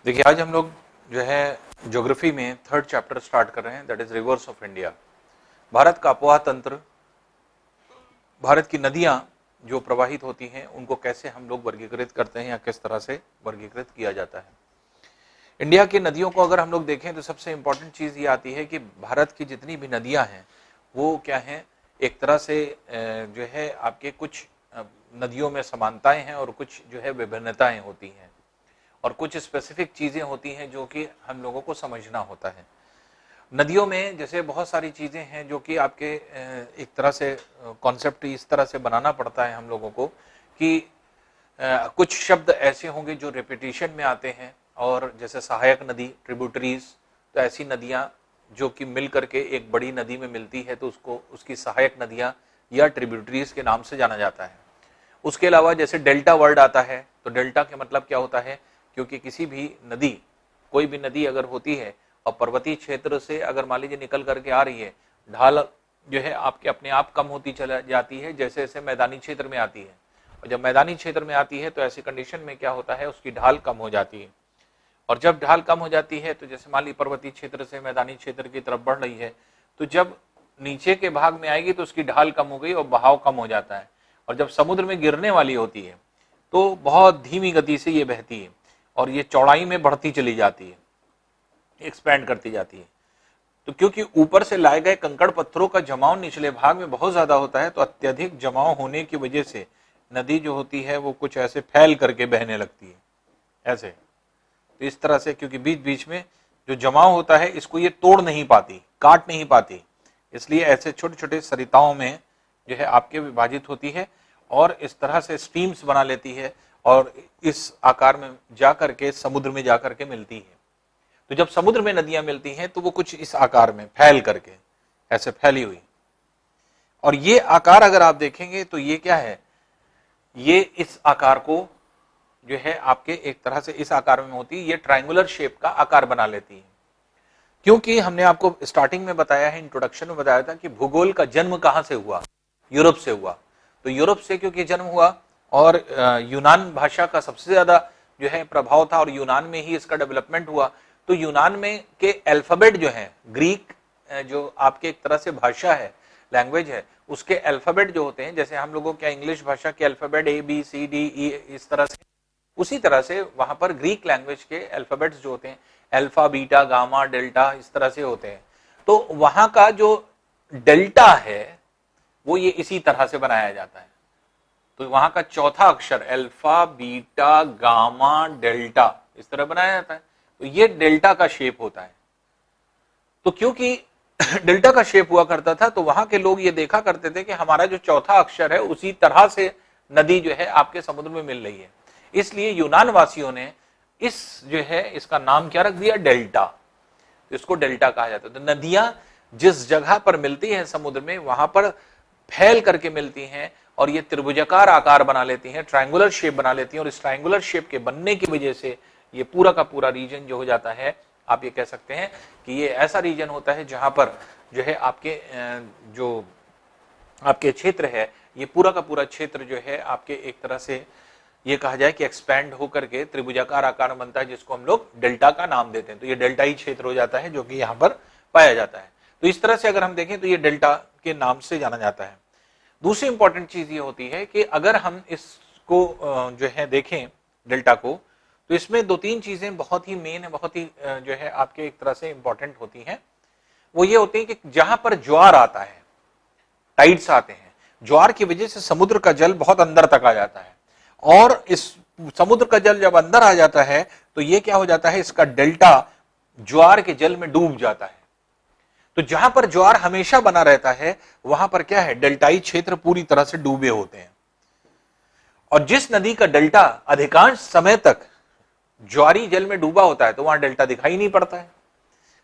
देखिए आज हम लोग जो है ज्योग्राफी में थर्ड चैप्टर स्टार्ट कर रहे हैं, that is reverse of India. Bharat का अपोहा तंत्र, भारत की नदियां जो प्रवाहित होती हैं उनको कैसे हम लोग वर्गीकृत करते हैं या किस तरह से वर्गीकृत किया जाता है। इंडिया की नदियों को अगर हम लोग देखें तो सबसे इंपॉर्टेंट चीज ये आती है कि भारत की जितनी भी नदियां हैं वो क्या हैं, एक तरह से जो है आपके कुछ नदियों में समानताएं हैं और कुछ जो है विभिन्नताएं होती हैं और कुछ स्पेसिफिक चीजें होती हैं जो कि हम लोगों को समझना होता है। नदियों में जैसे बहुत सारी चीजें हैं जो कि आपके एक तरह से कॉन्सेप्ट इस तरह से बनाना पड़ता है हम लोगों को कि कुछ शब्द ऐसे होंगे जो रिपीटिशन में आते हैं, और जैसे सहायक नदी, ट्रिब्यूटरीज, तो ऐसी नदियां जो कि मिल करके एक बड़ी नदी में मिलती है तो उसको उसकी सहायक नदियां या ट्रिब्यूटरीज के नाम से जाना जाता है। उसके अलावा जैसे डेल्टा वर्ड आता है, तो डेल्टा के मतलब क्या होता है, क्योंकि किसी भी नदी, कोई भी नदी अगर होती है और पर्वतीय क्षेत्र से अगर मान लीजिए निकल करके आ रही है, ढाल जो है आपके अपने आप कम होती चला जाती है जैसे जैसे मैदानी क्षेत्र में आती है, और जब मैदानी क्षेत्र में आती है तो ऐसी कंडीशन में क्या होता है, उसकी ढाल कम हो जाती है। और जब ढाल कम हो जाती है तो जैसे मान ली पर्वतीय क्षेत्र से मैदानी क्षेत्र की तरफ बढ़ रही है, तो जब नीचे के भाग में आएगी तो उसकी ढाल कम हो गई और बहाव कम हो जाता है, और जब समुद्र में गिरने वाली होती है तो बहुत धीमी गति से ये बहती है और ये चौड़ाई में बढ़ती चली जाती है, एक्सपैंड करती जाती है। तो क्योंकि ऊपर से लाए गए कंकड़ पत्थरों का जमाव निचले भाग में बहुत ज्यादा होता है, तो अत्यधिक जमाव होने की वजह से नदी जो होती है वो कुछ ऐसे फैल करके बहने लगती है, ऐसे। तो इस तरह से क्योंकि बीच बीच में जो जमाव होता है इसको ये तोड़ नहीं पाती, काट नहीं पाती, इसलिए ऐसे छोटे छोटे सरिताओं में जो है आपके विभाजित होती है और इस तरह से स्ट्रीम्स बना लेती है और इस आकार में जाकर के समुद्र में जाकर के मिलती है। तो जब समुद्र में नदियां मिलती हैं तो वो कुछ इस आकार में फैल करके ऐसे फैली हुई, और ये आकार अगर आप देखेंगे तो ये क्या है, ये इस आकार को जो है आपके एक तरह से इस आकार में होती है, ये ट्रायंगुलर शेप का आकार बना लेती है। क्योंकि हमने आपको स्टार्टिंग में बताया है, इंट्रोडक्शन में बताया था कि भूगोल का जन्म कहां से हुआ, यूरोप से हुआ। तो यूरोप से क्योंकि जन्म हुआ और यूनान भाषा का सबसे ज्यादा जो है प्रभाव था और यूनान में ही इसका डेवलपमेंट हुआ, तो यूनान में के अल्फाबेट जो है, ग्रीक जो आपके एक तरह से भाषा है, लैंग्वेज है, उसके अल्फाबेट जो होते हैं, जैसे हम लोगों के इंग्लिश भाषा के अल्फाबेट ABCDE इस तरह से, उसी तरह से वहां पर ग्रीक लैंग्वेज के अल्फाबेट्स जो होते हैं, अल्फा, बीटा, गामा, डेल्टा, इस तरह से होते हैं। तो वहां का जो डेल्टा है वो ये इसी तरह से बनाया जाता है। तो वहां का चौथा अक्षर अल्फा, बीटा, गामा, डेल्टा इस तरह बनाया जाता है, तो ये डेल्टा का शेप होता है। तो क्योंकि डेल्टा का शेप हुआ करता था तो वहां के लोग ये देखा करते थे कि हमारा जो चौथा अक्षर है उसी तरह से नदी जो है आपके समुद्र में मिल रही है, इसलिए यूनान वासियों ने इस जो है इसका नाम क्या रख दिया, डेल्टा। तो इसको डेल्टा कहा जाता है। तो नदियां जिस जगह पर मिलती हैं समुद्र में वहां पर फैल करके मिलती हैं और ये त्रिभुजाकार आकार बना लेती हैं, ट्रायंगुलर शेप बना लेती हैं, और इस ट्रायंगुलर शेप के बनने की वजह से ये पूरा का पूरा रीजन जो हो जाता है, आप ये कह सकते हैं कि ये ऐसा रीजन होता है जहां पर जो है आपके जो आपके क्षेत्र है, ये पूरा का पूरा क्षेत्र जो है आपके एक तरह से ये कहा जाए कि एक्सपैंड होकर के त्रिभुजाकार आकार बनता है, जिसको हम लोग डेल्टा का नाम देते हैं। तो ये डेल्टा ही क्षेत्र हो जाता है जो कि यहाँ पर पाया जाता है। तो इस तरह से अगर हम देखें तो ये डेल्टा के नाम से जाना जाता है। दूसरी इंपॉर्टेंट चीज ये होती है कि अगर हम इसको जो है देखें डेल्टा को, तो इसमें दो तीन चीजें बहुत ही मेन है, बहुत ही जो है आपके एक तरह से इंपॉर्टेंट होती हैं। वो ये होती है कि जहां पर ज्वार आता है, टाइड्स आते हैं, ज्वार की वजह से समुद्र का जल बहुत अंदर तक आ जाता है, और इस समुद्र का जल जब अंदर आ जाता है तो ये क्या हो जाता है, इसका डेल्टा ज्वार के जल में डूब जाता है। तो जहां पर ज्वार हमेशा बना रहता है वहां पर क्या है, डेल्टाई क्षेत्र पूरी तरह से डूबे होते हैं, और जिस नदी का डेल्टा अधिकांश समय तक ज्वारी जल में डूबा होता है तो वहां डेल्टा दिखाई नहीं पड़ता है।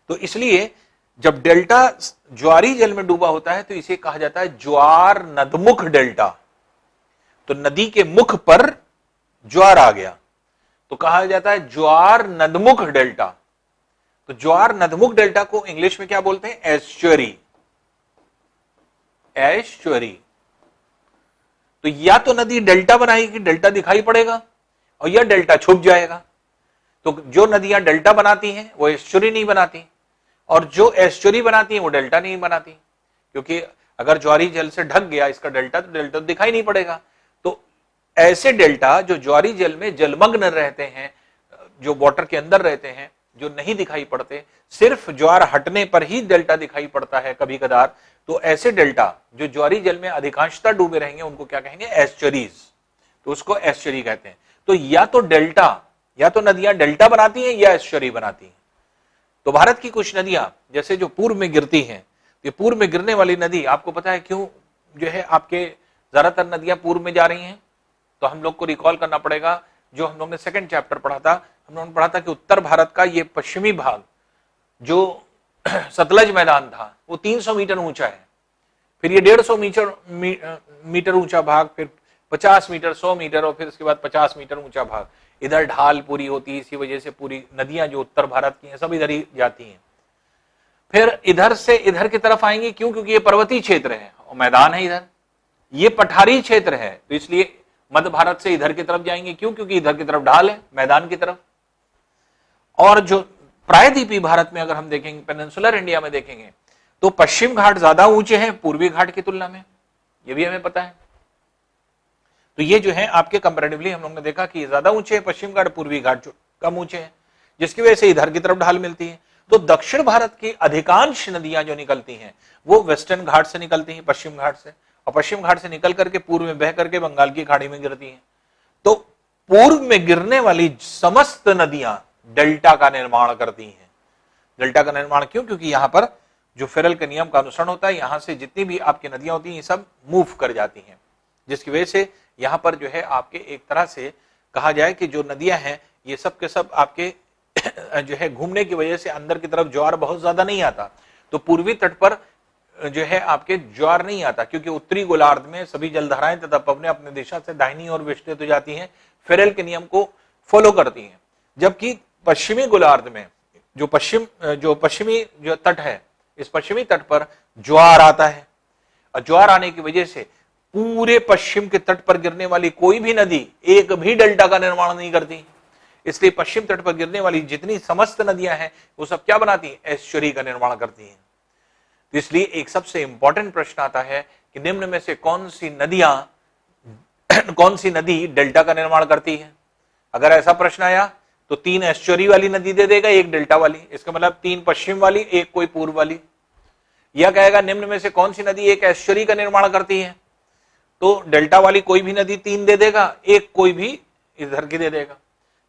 तो इसलिए जब डेल्टा ज्वारी जल में डूबा होता है तो इसे कहा जाता है ज्वार नदमुख डेल्टा। तो नदी के मुख पर ज्वार आ गया तो कहा जाता है ज्वार नदमुख डेल्टा। तो ज्वार नदमुख डेल्टा को इंग्लिश में क्या बोलते हैं, एस्चुअरी। एस्चुअरी। तो या तो नदी डेल्टा बनाएगी, डेल्टा दिखाई पड़ेगा, और या डेल्टा छुप जाएगा। तो जो नदियां डेल्टा बनाती हैं वो एस्चुरी नहीं बनाती, और जो एस्चुरी बनाती हैं वो डेल्टा नहीं बनाती, क्योंकि अगर ज्वारी जल से ढक गया इसका डेल्टा, तो डेल्टा दिखाई नहीं पड़ेगा। तो ऐसे डेल्टा जो ज्वारी जल में जलमग्न रहते हैं, जो वाटर के अंदर रहते हैं, जो नहीं दिखाई पड़ते, सिर्फ ज्वार हटने पर ही डेल्टा दिखाई पड़ता है कभी कदार, तो ऐसे डेल्टा जो ज्वारी जल में अधिकांशतः डूबे रहेंगे उनको क्या कहेंगे, एस्चुरीज। तो उसको एस्चुरी कहते हैं। तो या तो डेल्टा, या तो नदियां डेल्टा बनाती हैं या एस्चुरी बनाती हैं। तो भारत की कुछ नदियां जैसे जो पूर्व में गिरती हैं, ये पूर्व में गिरने वाली नदी, आपको पता है क्यों जो है आपके ज्यादातर नदियां पूर्व में जा रही हैं? तो हम लोग को रिकॉल करना पड़ेगा, जो हम लोग ने सेकंड चैप्टर पढ़ा था, हम लोगों ने पढ़ा था कि उत्तर भारत का ये पश्चिमी भाग जो सतलज मैदान था वो 300 मीटर ऊंचा है, फिर ये 150 मीटर ऊंचा भाग, फिर 50 मीटर, 100 मीटर, और फिर उसके बाद 50 मीटर ऊंचा भाग। इधर ढाल पूरी होती है, इसी वजह से पूरी नदियां जो उत्तर भारत की हैं सब इधर ही जाती हैं। फिर इधर से इधर की तरफ आएंगी, क्यों? क्योंकि ये पर्वतीय क्षेत्र है और मैदान है इधर, ये पठारी क्षेत्र है, तो इसलिए मध्य भारत से इधर की तरफ जाएंगे, क्यों? क्योंकि इधर की तरफ ढाल है, मैदान की तरफ। और जो प्रायद्वीपीय भारत में अगर हम देखेंगे, पेनिनसुलर इंडिया में देखेंगे, तो पश्चिम घाट ज्यादा ऊंचे हैं पूर्वी घाट की तुलना में, ये भी हमें पता है। तो ये जो है आपके कंपैरेटिवली हम लोग ने देखा कि ज्यादा ऊंचे है पश्चिम घाट, पूर्वी घाट जो कम ऊंचे हैं, जिसकी वजह से इधर की तरफ ढाल मिलती है। तो दक्षिण भारत की अधिकांश नदियां जो निकलती हैं वो वेस्टर्न घाट से निकलती हैं, पश्चिम घाट से, और पश्चिम घाट से निकल करके पूर्व में बह करके बंगाल की खाड़ी में गिरती हैं। तो पूर्व में गिरने वाली समस्त नदियां डेल्टा का निर्माण करती हैं। डेल्टा का निर्माण क्यों? क्योंकि यहां पर जो फेरल के नियम का अनुसरण होता है, यहां से जितनी भी आपकी नदियां होती हैं ये सब मूव कर जाती हैं, जिसकी वजह से यहां पर जो है आपके एक तरह से कहा जाए कि जो नदियां हैं ये सब के सब आपके जो है घूमने की वजह से अंदर की तरफ ज्वार बहुत ज्यादा नहीं आता। तो पूर्वी तट पर जो है आपके ज्वार नहीं आता, क्योंकि उत्तरी गोलार्ध में सभी जलधाराएं तथा अपने अपने दिशा से दाहिनी ओर विस्तृत हो जाती हैं, फेरल के नियम को फॉलो करती हैं। जबकि पश्चिमी गोलार्ध में जो पश्चिमी जो तट है, इस पश्चिमी तट पर ज्वार आता है, और ज्वार आने की वजह से पूरे पश्चिम के तट पर गिरने वाली कोई भी नदी एक भी डेल्टा का निर्माण नहीं करती। इसलिए पश्चिम तट पर गिरने वाली जितनी समस्त नदियां हैं वो सब क्या बनाती हैं? एस्चुरी का निर्माण करती हैं। तो इसलिए एक सबसे इंपॉर्टेंट प्रश्न आता है कि निम्न में से कौन सी नदी डेल्टा का निर्माण करती है? अगर ऐसा प्रश्न आया तो 3 एस्चुरी वाली नदी दे देगा, 1 डेल्टा वाली, इसका मतलब 3 पश्चिम वाली, 1 कोई पूर्व वाली। यह कहेगा निम्न में से कौन सी नदी 1 एस्चुरी का निर्माण करती है, तो डेल्टा वाली कोई भी नदी 3 दे देगा, 1 कोई भी इधर की दे देगा।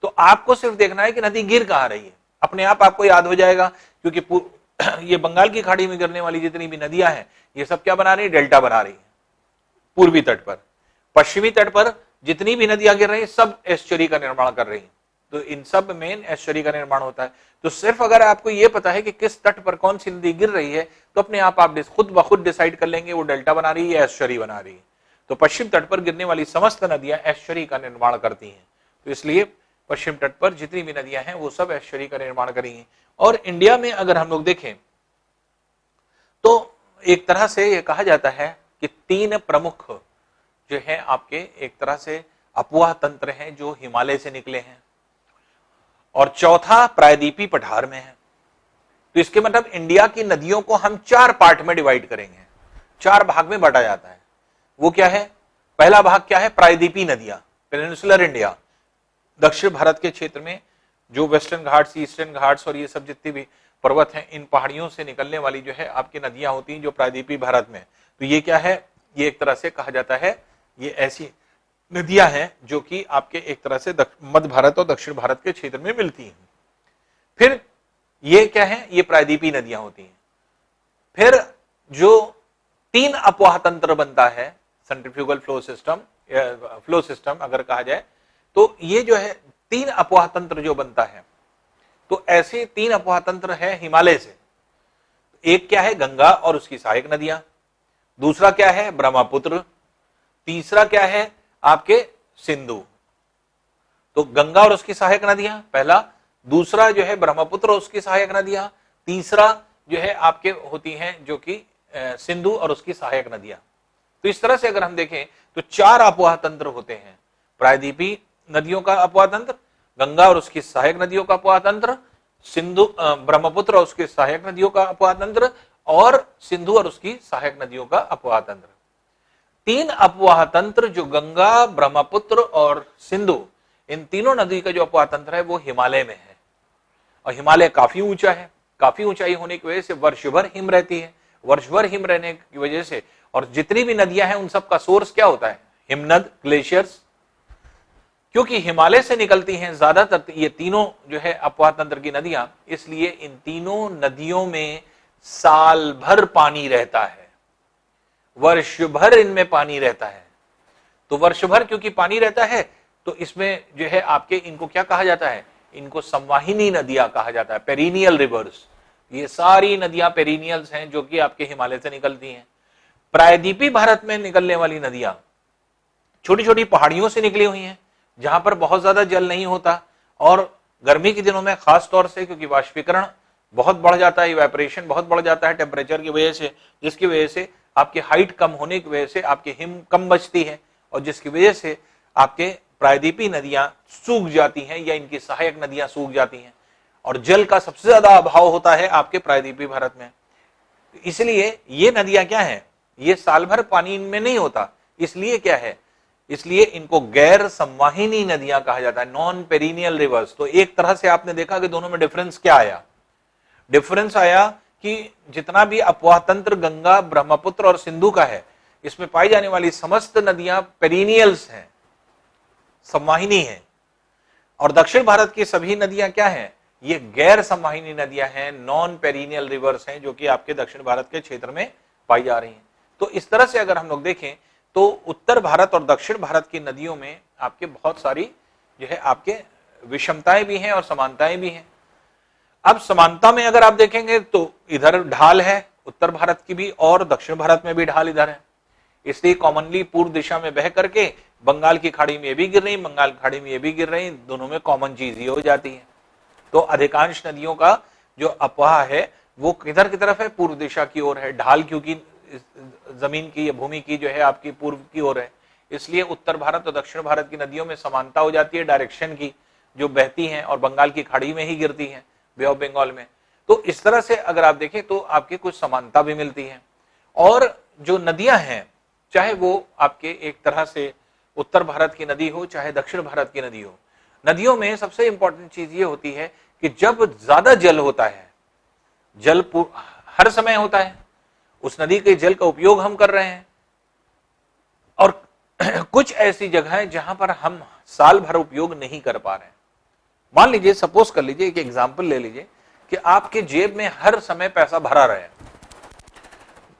तो आपको सिर्फ देखना है कि नदी गिर कहां रही है, अपने आप आपको याद हो जाएगा, क्योंकि ये बंगाल की खाड़ी में गिरने वाली जितनी भी नदियां हैं ये सब क्या बना रही है? डेल्टा बना रही है पूर्वी तट पर। पश्चिमी तट पर जितनी भी नदियां गिर रही है सब एस्चुरी का निर्माण कर रही है, तो इन सब में एस्चुरी का निर्माण होता है। तो सिर्फ अगर आपको यह पता है कि किस तट पर कौन सी नदी गिर रही है, तो अपने आप खुद ब खुद डिसाइड कर लेंगे वो डेल्टा बना रही है या एस्चुरी बना रही है। तो पश्चिम तट पर गिरने वाली समस्त नदियां एस्चुरी का निर्माण करती हैं, तो इसलिए पश्चिम तट पर जितनी भी नदियां हैं वो सब एस्चुरी का निर्माण करेंगी। और इंडिया में अगर हम लोग देखें तो एक तरह से ये कहा जाता है कि 3 प्रमुख जो है आपके एक तरह से अपवाह तंत्र हैं जो हिमालय से निकले हैं, और चौथा प्रायद्वीपीय पठार में है। तो इसके मतलब इंडिया की नदियों को हम 4 पार्ट में डिवाइड करेंगे, 4 भाग में बांटा जाता है। वो क्या है? पहला भाग क्या है? प्रायद्वीपीय नदियां, पेनिनसुलर इंडिया, दक्षिण भारत के क्षेत्र में जो वेस्टर्न घाट्स, ईस्टर्न घाट्स और ये सब जितने भी पर्वत हैं, इन पहाड़ियों से निकलने वाली जो है आपकी नदियां होती हैं जो प्रायद्वीपीय भारत में। तो ये क्या है? ये एक तरह से कहा जाता है ये ऐसी नदियां हैं जो कि आपके एक तरह से मध्य भारत और दक्षिण भारत के क्षेत्र में मिलती हैं। फिर ये क्या है? ये प्रायद्वीपीय नदियां होती हैं। फिर जो 3 अपवाह तंत्र बनता है, सेंट्रीफ्यूगल फ्लो सिस्टम अगर कहा जाए, तो ये जो है 3 अपवाह तंत्र जो बनता है, तो ऐसे 3 अपवाह तंत्र है हिमालय से। एक क्या है? गंगा और उसकी सहायक नदियां, दूसरा क्या है? ब्रह्मपुत्र, तीसरा क्या है? आपके सिंधु। तो गंगा और उसकी सहायक नदियां पहला, दूसरा जो है ब्रह्मपुत्र और उसकी सहायक नदियां, तीसरा जो है आपके होती हैं जो कि सिंधु और उसकी सहायक नदियां। तो इस तरह से अगर हम देखें तो 4 अपवाह तंत्र होते हैं, प्रायद्वीपीय नदियों का अपवाह तंत्र, गंगा और उसकी सहायक नदियों का अपवाह तंत्र, सिंधु ब्रह्मपुत्र और उसके सहायक नदियों का अपवाह तंत्र, और सिंधु और उसकी सहायक नदियों का अपवाह तंत्र। 3 अपवाह तंत्र जो गंगा, ब्रह्मपुत्र और सिंधु, इन तीनों नदी का जो अपवाह तंत्र है वो हिमालय में है। और हिमालय काफी ऊंचा है, काफी ऊंचाई होने की वजह से वर्ष भर हिम रहती है। वर्ष भर हिम रहने की वजह से, और जितनी भी नदियां हैं उन सब का सोर्स क्या होता है? हिमनद, ग्लेशियर्स। क्योंकि हिमालय से निकलती हैं ज्यादातर ये तीनों जो है अपवाह तंत्र की नदियां, इसलिए इन तीनों नदियों में साल भर पानी रहता है, वर्ष भर इनमें पानी रहता है। तो वर्ष भर क्योंकि पानी रहता है तो इसमें जो है आपके इनको क्या कहा जाता है? इनको संवाहिनी नदियां कहा जाता है, पेरिनियल रिवर्स। ये सारी नदियां पेरिनियल्स हैं जो कि आपके हिमालय से निकलती हैं। प्रायद्वीपीय भारत में निकलने वाली नदियां छोटी छोटी पहाड़ियों से निकली हुई हैं, जहां पर बहुत ज्यादा जल नहीं होता, और गर्मी के दिनों में खास तौर से क्योंकि वाष्पीकरण बहुत बढ़ जाता है, इवेपोरेशन बहुत बढ़ जाता है टेम्परेचर की वजह से, जिसकी वजह से आपकी हाइट कम होने की वजह से आपकी हिम कम बचती है, और जिसकी वजह से आपके प्रायद्वीपीय नदियां सूख जाती हैं या इनकी सहायक नदियां सूख जाती हैं, और जल का सबसे ज्यादा अभाव होता है आपके प्रायद्वीपीय भारत में। इसलिए ये नदियां क्या है? ये साल भर पानी इनमें नहीं होता, इसलिए क्या है? इसलिए इनको गैर संवाहिनी नदियां कहा जाता है, नॉन पेरिनियल रिवर्स। तो एक तरह से आपने देखा कि दोनों में डिफरेंस क्या आया? डिफरेंस आया कि जितना भी अपवाह तंत्र गंगा, ब्रह्मपुत्र और सिंधु का है, इसमें पाई जाने वाली समस्त नदियां पेरिनियल्स हैं, संवाहिनी हैं। और दक्षिण भारत की सभी नदियां क्या हैं? ये गैर संवाहिनी नदियां हैं, नॉन पेरिनियल रिवर्स हैं, जो कि आपके दक्षिण भारत के क्षेत्र में पाई जा रही हैं। तो इस तरह से अगर हम लोग देखें तो उत्तर भारत और दक्षिण भारत की नदियों में आपके बहुत सारी जो है आपके विषमताएं भी हैं और समानताएं भी हैं। अब समानता में अगर आप देखेंगे तो इधर ढाल है उत्तर भारत की भी, और दक्षिण भारत में भी ढाल इधर है, इसलिए कॉमनली पूर्व दिशा में बह करके बंगाल की खाड़ी में ये भी गिर रही, बंगाल की खाड़ी में ये भी गिर रही, दोनों में कॉमन चीज ये हो जाती है। तो अधिकांश नदियों का जो अपवाह है वो किधर की तरफ है? पूर्व दिशा की ओर है। ढाल क्योंकि जमीन की या भूमि की जो है आपकी पूर्व की ओर है, इसलिए उत्तर भारत और दक्षिण भारत की नदियों में समानता हो जाती है डायरेक्शन की, जो बहती हैं और बंगाल की खाड़ी में ही गिरती हैं, बे ऑफ बंगाल में। तो इस तरह से अगर आप देखें तो आपके कुछ समानता भी मिलती है। और जो नदियां हैं, चाहे वो आपके एक तरह से उत्तर भारत की नदी हो चाहे दक्षिण भारत की नदी हो, नदियों में सबसे इंपॉर्टेंट चीज ये होती है कि जब ज्यादा जल होता है, जल हर समय होता है, उस नदी के जल का उपयोग हम कर रहे हैं, और कुछ ऐसी जगह है जहां पर हम साल भर उपयोग नहीं कर पा रहे हैं। मान लीजिए, सपोज कर लीजिए, एक एग्जांपल ले लीजिए कि आपके जेब में हर समय पैसा भरा रहे।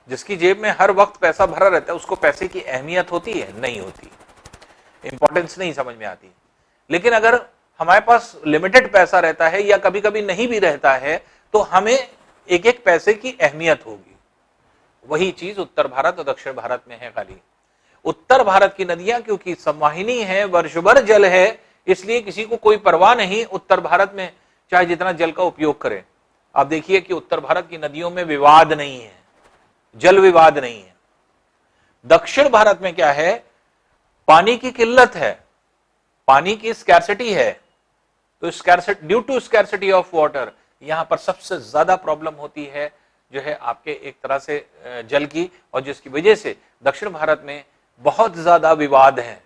जिसकी जेब में हर वक्त पैसा भरा रहता है उसको पैसे की अहमियत होती है? नहीं होती, इंपॉर्टेंस नहीं समझ में आती। लेकिन अगर हमारे पास लिमिटेड पैसा रहता है या कभी कभी नहीं भी रहता है तो हमें एक एक पैसे की अहमियत होगी। वही चीज उत्तर भारत और दक्षिण भारत में है। खाली उत्तर भारत की नदियां क्योंकि संवाहिनी है, वर्ष भर जल है, इसलिए किसी को कोई परवाह नहीं उत्तर भारत में चाहे जितना जल का उपयोग करे। आप देखिए कि उत्तर भारत की नदियों में विवाद नहीं है, जल विवाद नहीं है। दक्षिण भारत में क्या है? पानी की किल्लत है, पानी की स्कैर्सिटी है। तो scarcity, due to scarcity of water, यहां पर सबसे ज्यादा प्रॉब्लम होती है जो है आपके एक तरह से जल की, और जिसकी वजह से दक्षिण भारत में बहुत ज्यादा विवाद है।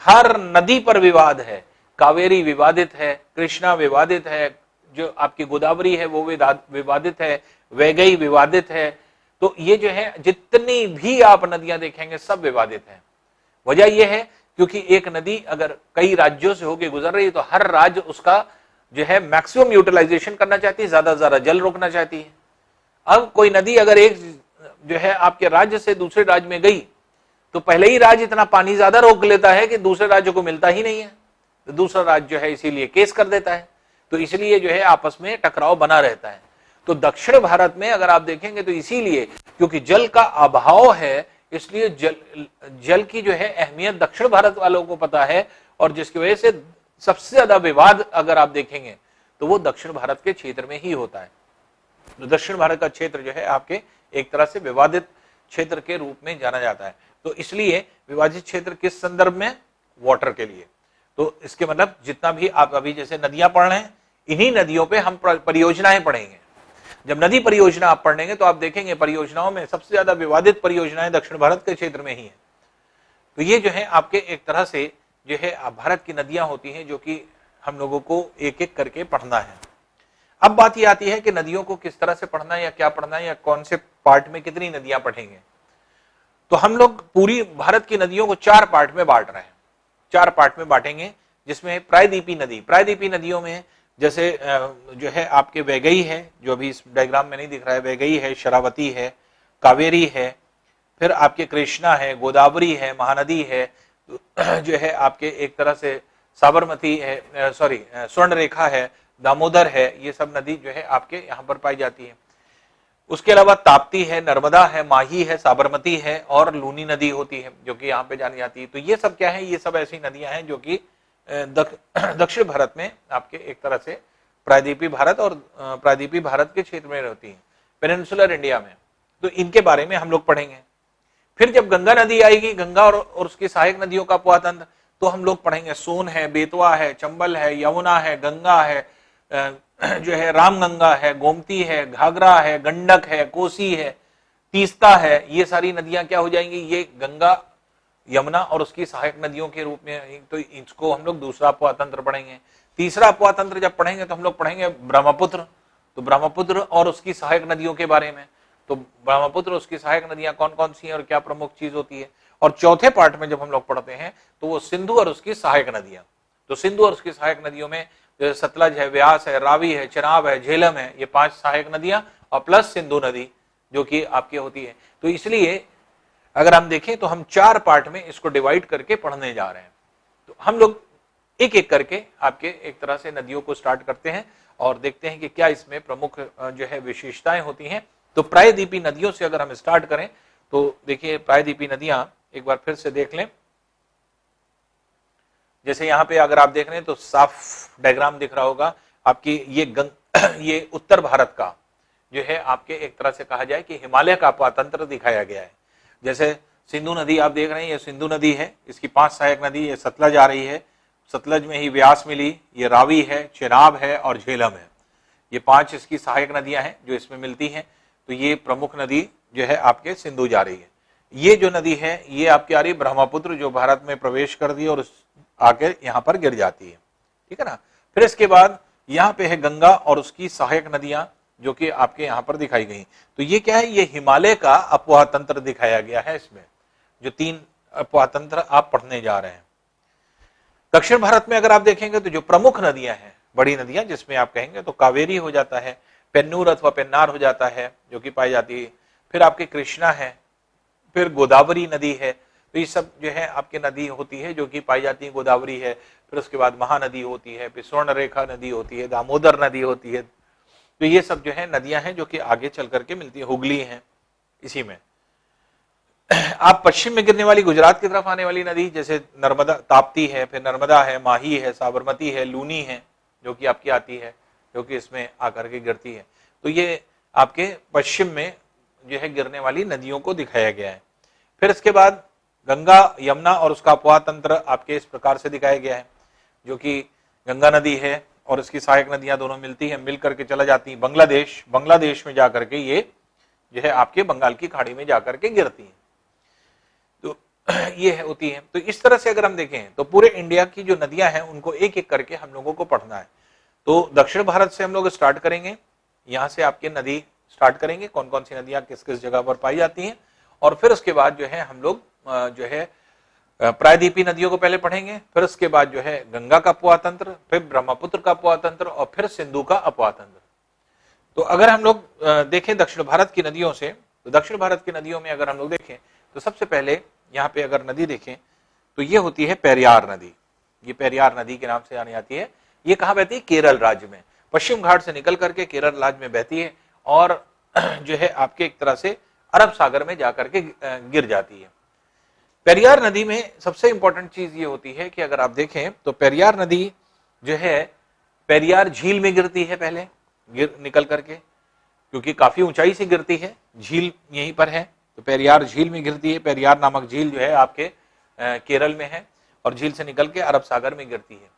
हर नदी पर विवाद है। कावेरी विवादित है, कृष्णा विवादित है, जो आपकी गोदावरी है वो विवादित है, वैगई विवादित है। तो ये जो है जितनी भी आप नदियां देखेंगे सब विवादित है। वजह यह है क्योंकि एक नदी अगर कई राज्यों से होकर गुजर रही है तो हर राज्य उसका जो है मैक्सिमम यूटिलाइजेशन करना चाहती है, ज्यादा से ज्यादा जल रोकना चाहती है। अब कोई नदी अगर एक जो है आपके राज्य से दूसरे राज्य में गई तो पहले ही राज्य इतना पानी ज्यादा रोक लेता है कि दूसरे राज्य को मिलता ही नहीं है, तो दूसरा राज्य जो है इसीलिए केस कर देता है। तो इसलिए जो है आपस में टकराव बना रहता है। तो दक्षिण भारत में अगर आप देखेंगे तो इसीलिए क्योंकि जल का अभाव है, इसलिए जल की जो है अहमियत दक्षिण भारत वालों को पता है, और जिसकी वजह से सबसे ज्यादा विवाद अगर आप देखेंगे तो वो दक्षिण भारत के क्षेत्र में ही होता है। तो दक्षिण भारत का क्षेत्र जो है आपके एक तरह से विवादित क्षेत्र के रूप में जाना जाता है। तो इसलिए विवादित क्षेत्र किस संदर्भ में? वाटर के लिए। तो इसके मतलब जितना भी आप अभी जैसे नदियां पढ़ रहे हैं, इन्हीं नदियों पे हम परियोजनाएं पढ़ेंगे। जब नदी परियोजना आप पढ़ेंगे तो आप देखेंगे परियोजनाओं में सबसे ज्यादा विवादित परियोजनाएं दक्षिण भारत के क्षेत्र में ही है। तो ये जो है आपके एक तरह से जो है भारत की नदियां होती हैं जो कि हम लोगों को एक एक करके पढ़ना है। अब बात ये आती है कि नदियों को किस तरह से पढ़ना है या क्या पढ़ना है या कौन से पार्ट में कितनी नदियां पढ़ेंगे। तो हम लोग पूरी भारत की नदियों को 4 पार्ट में बांट रहे हैं, 4 पार्ट में बांटेंगे, जिसमें प्रायद्वीपी नदी, प्रायद्वीपी नदियों में जैसे जो है आपके वैगई है, जो अभी इस डायग्राम में नहीं दिख रहा है, वैगई है, शरावती है, कावेरी है, फिर आपके कृष्णा है, गोदावरी है, महानदी है, जो है आपके एक तरह से साबरमती है, सॉरी स्वर्ण रेखा है, दामोदर है, ये सब नदी जो है आपके यहाँ पर पाई जाती है। उसके अलावा ताप्ती है, नर्मदा है, माही है, साबरमती है और लूनी नदी होती है जो कि यहाँ पे जानी जाती है। तो ये सब क्या है, ये सब ऐसी नदियां हैं जो कि दक्षिण भारत में आपके एक तरह से प्रायद्वीपी भारत और प्रायद्वीपी भारत के क्षेत्र में रहती है, पेनिनसुलर इंडिया में। तो इनके बारे में हम लोग पढ़ेंगे। फिर जब गंगा नदी आएगी, गंगा और उसकी सहायक नदियों का उपतंत्र, तो हम लोग पढ़ेंगे सोन है, बेतवा है, चंबल है, यमुना है, गंगा है, जो है रामगंगा है, गोमती है, घाघरा है, गंडक है, कोसी है, तीस्ता है। ये सारी नदियां क्या हो जाएंगी, ये गंगा, यमुना और उसकी सहायक नदियों के रूप में। तो इसको हम लोग दूसरा अपवातंत्र पढ़ेंगे। तीसरा अपवातंत्र जब पढ़ेंगे तो हम लोग पढ़ेंगे ब्रह्मपुत्र। तो ब्रह्मपुत्र और उसकी सहायक नदियों के बारे में, तो ब्रह्मपुत्र उसकी सहायक नदियां कौन कौन सी हैं और क्या प्रमुख चीज होती है। और चौथे पार्ट में जब हम लोग पढ़ते हैं तो वो सिंधु और उसकी सहायक नदियां। तो सिंधु और उसकी सहायक नदियों में सतलज है, व्यास है, रावी है, चिनाब है, झेलम है, ये 5 सहायक नदियां और प्लस सिंधु नदी जो कि आपकी होती है। तो इसलिए अगर हम देखें तो हम 4 पार्ट में इसको डिवाइड करके पढ़ने जा रहे हैं। तो हम लोग एक एक करके आपके एक तरह से नदियों को स्टार्ट करते हैं और देखते हैं कि क्या इसमें प्रमुख जो है विशेषताएं होती हैं। तो प्रायद्वीपी नदियों से अगर हम स्टार्ट करें तो देखिए प्रायद्वीपी नदियां एक बार फिर से देख लें। जैसे यहाँ पे अगर आप देख रहे हैं तो साफ डायग्राम दिख रहा होगा आपकी, ये उत्तर भारत का जो है आपके एक तरह से कहा जाए कि हिमालय का अपतंत्र दिखाया गया है। जैसे सिंधु नदी आप देख रहे हैं, ये सिंधु नदी है, इसकी 5 सहायक नदी, ये सतलज आ रही है, सतलज में ही व्यास मिली, ये रावी है, चिनाब है और झेलम है। ये 5 इसकी सहायक नदियां हैं जो इसमें मिलती हैं। तो ये प्रमुख नदी जो है आपके सिंधु जा रही है। ये जो नदी है ये आपकी आ रही है ब्रह्मपुत्र, जो भारत में प्रवेश कर दी और आके यहाँ पर गिर जाती है, ठीक है ना। फिर इसके बाद यहाँ पे है गंगा और उसकी सहायक नदियां जो कि आपके यहाँ पर दिखाई गई। तो ये क्या है, ये हिमालय का अपवाह तंत्र दिखाया गया है इसमें, जो 3 अपवाह तंत्र आप पढ़ने जा रहे हैं। दक्षिण भारत में अगर आप देखेंगे तो जो प्रमुख नदियां हैं, बड़ी नदियां, जिसमें आप कहेंगे तो कावेरी हो जाता है, पेन्नूर अथवा पेन्नार हो जाता है जो कि पाई जाती है, फिर आपके कृष्णा है, फिर गोदावरी नदी है। तो ये सब जो है आपकी नदी होती है जो कि पाई जाती है, गोदावरी है, फिर उसके बाद महानदी होती है, फिर स्वर्ण रेखा नदी होती है, दामोदर नदी होती है। तो ये सब जो है नदियां हैं जो कि आगे चल करके मिलती है, हुगली है इसी में। आप पश्चिम में गिरने वाली गुजरात की तरफ आने वाली नदी जैसे नर्मदा, ताप्ती है, फिर नर्मदा है, माही है, साबरमती है, लूनी है जो कि आपकी आती है, जो कि इसमें आकर के गिरती है। तो ये आपके पश्चिम में जो है गिरने वाली नदियों को दिखाया गया है। फिर इसके बाद गंगा, यमुना और उसका अपवाह तंत्र आपके इस प्रकार से दिखाया गया है, जो कि गंगा नदी है और इसकी सहायक नदियां दोनों मिलती हैं, मिल करके चला जाती हैं बांग्लादेश में जाकर के ये जो है आपके बंगाल की खाड़ी में जाकर के गिरती हैं। तो ये होती है। तो इस तरह से अगर हम देखें तो पूरे इंडिया की जो नदियां हैं उनको एक एक करके हम लोगों को पढ़ना है। तो दक्षिण भारत से हम लोग स्टार्ट करेंगे, यहाँ से आपके नदी स्टार्ट करेंगे, कौन कौन सी नदियां किस किस जगह पर पाई जाती हैं। और फिर उसके बाद जो है हम लोग जो है प्रायद्वीपी नदियों को पहले पढ़ेंगे, फिर उसके बाद जो है गंगा का अपवाह तंत्र, फिर ब्रह्मपुत्र का अपवाह तंत्र और फिर सिंधु का अपवाह तंत्र। तो अगर हम लोग देखें दक्षिण भारत की नदियों से, तो दक्षिण भारत की नदियों में अगर हम लोग देखें तो सबसे पहले यहाँ पे अगर नदी देखें तो ये होती है पेरियार नदी। ये पेरियार नदी के नाम से जानी जाती है। ये कहाँ बहती है, केरल राज्य में, पश्चिम घाट से निकल करके केरल राज्य में बहती है और जो है आपके एक तरह से अरब सागर में जाकर के गिर जाती है। पेरियार नदी में सबसे इंपॉर्टेंट चीज ये होती है कि अगर आप देखें तो पेरियार नदी जो है पेरियार झील में गिरती है, पहले निकल करके, क्योंकि काफी ऊंचाई से गिरती है, झील यहीं पर है, तो पेरियार झील में गिरती है। पेरियार नामक झील जो है आपके केरल में है। और झील से निकल के अरब सागर में गिरती है।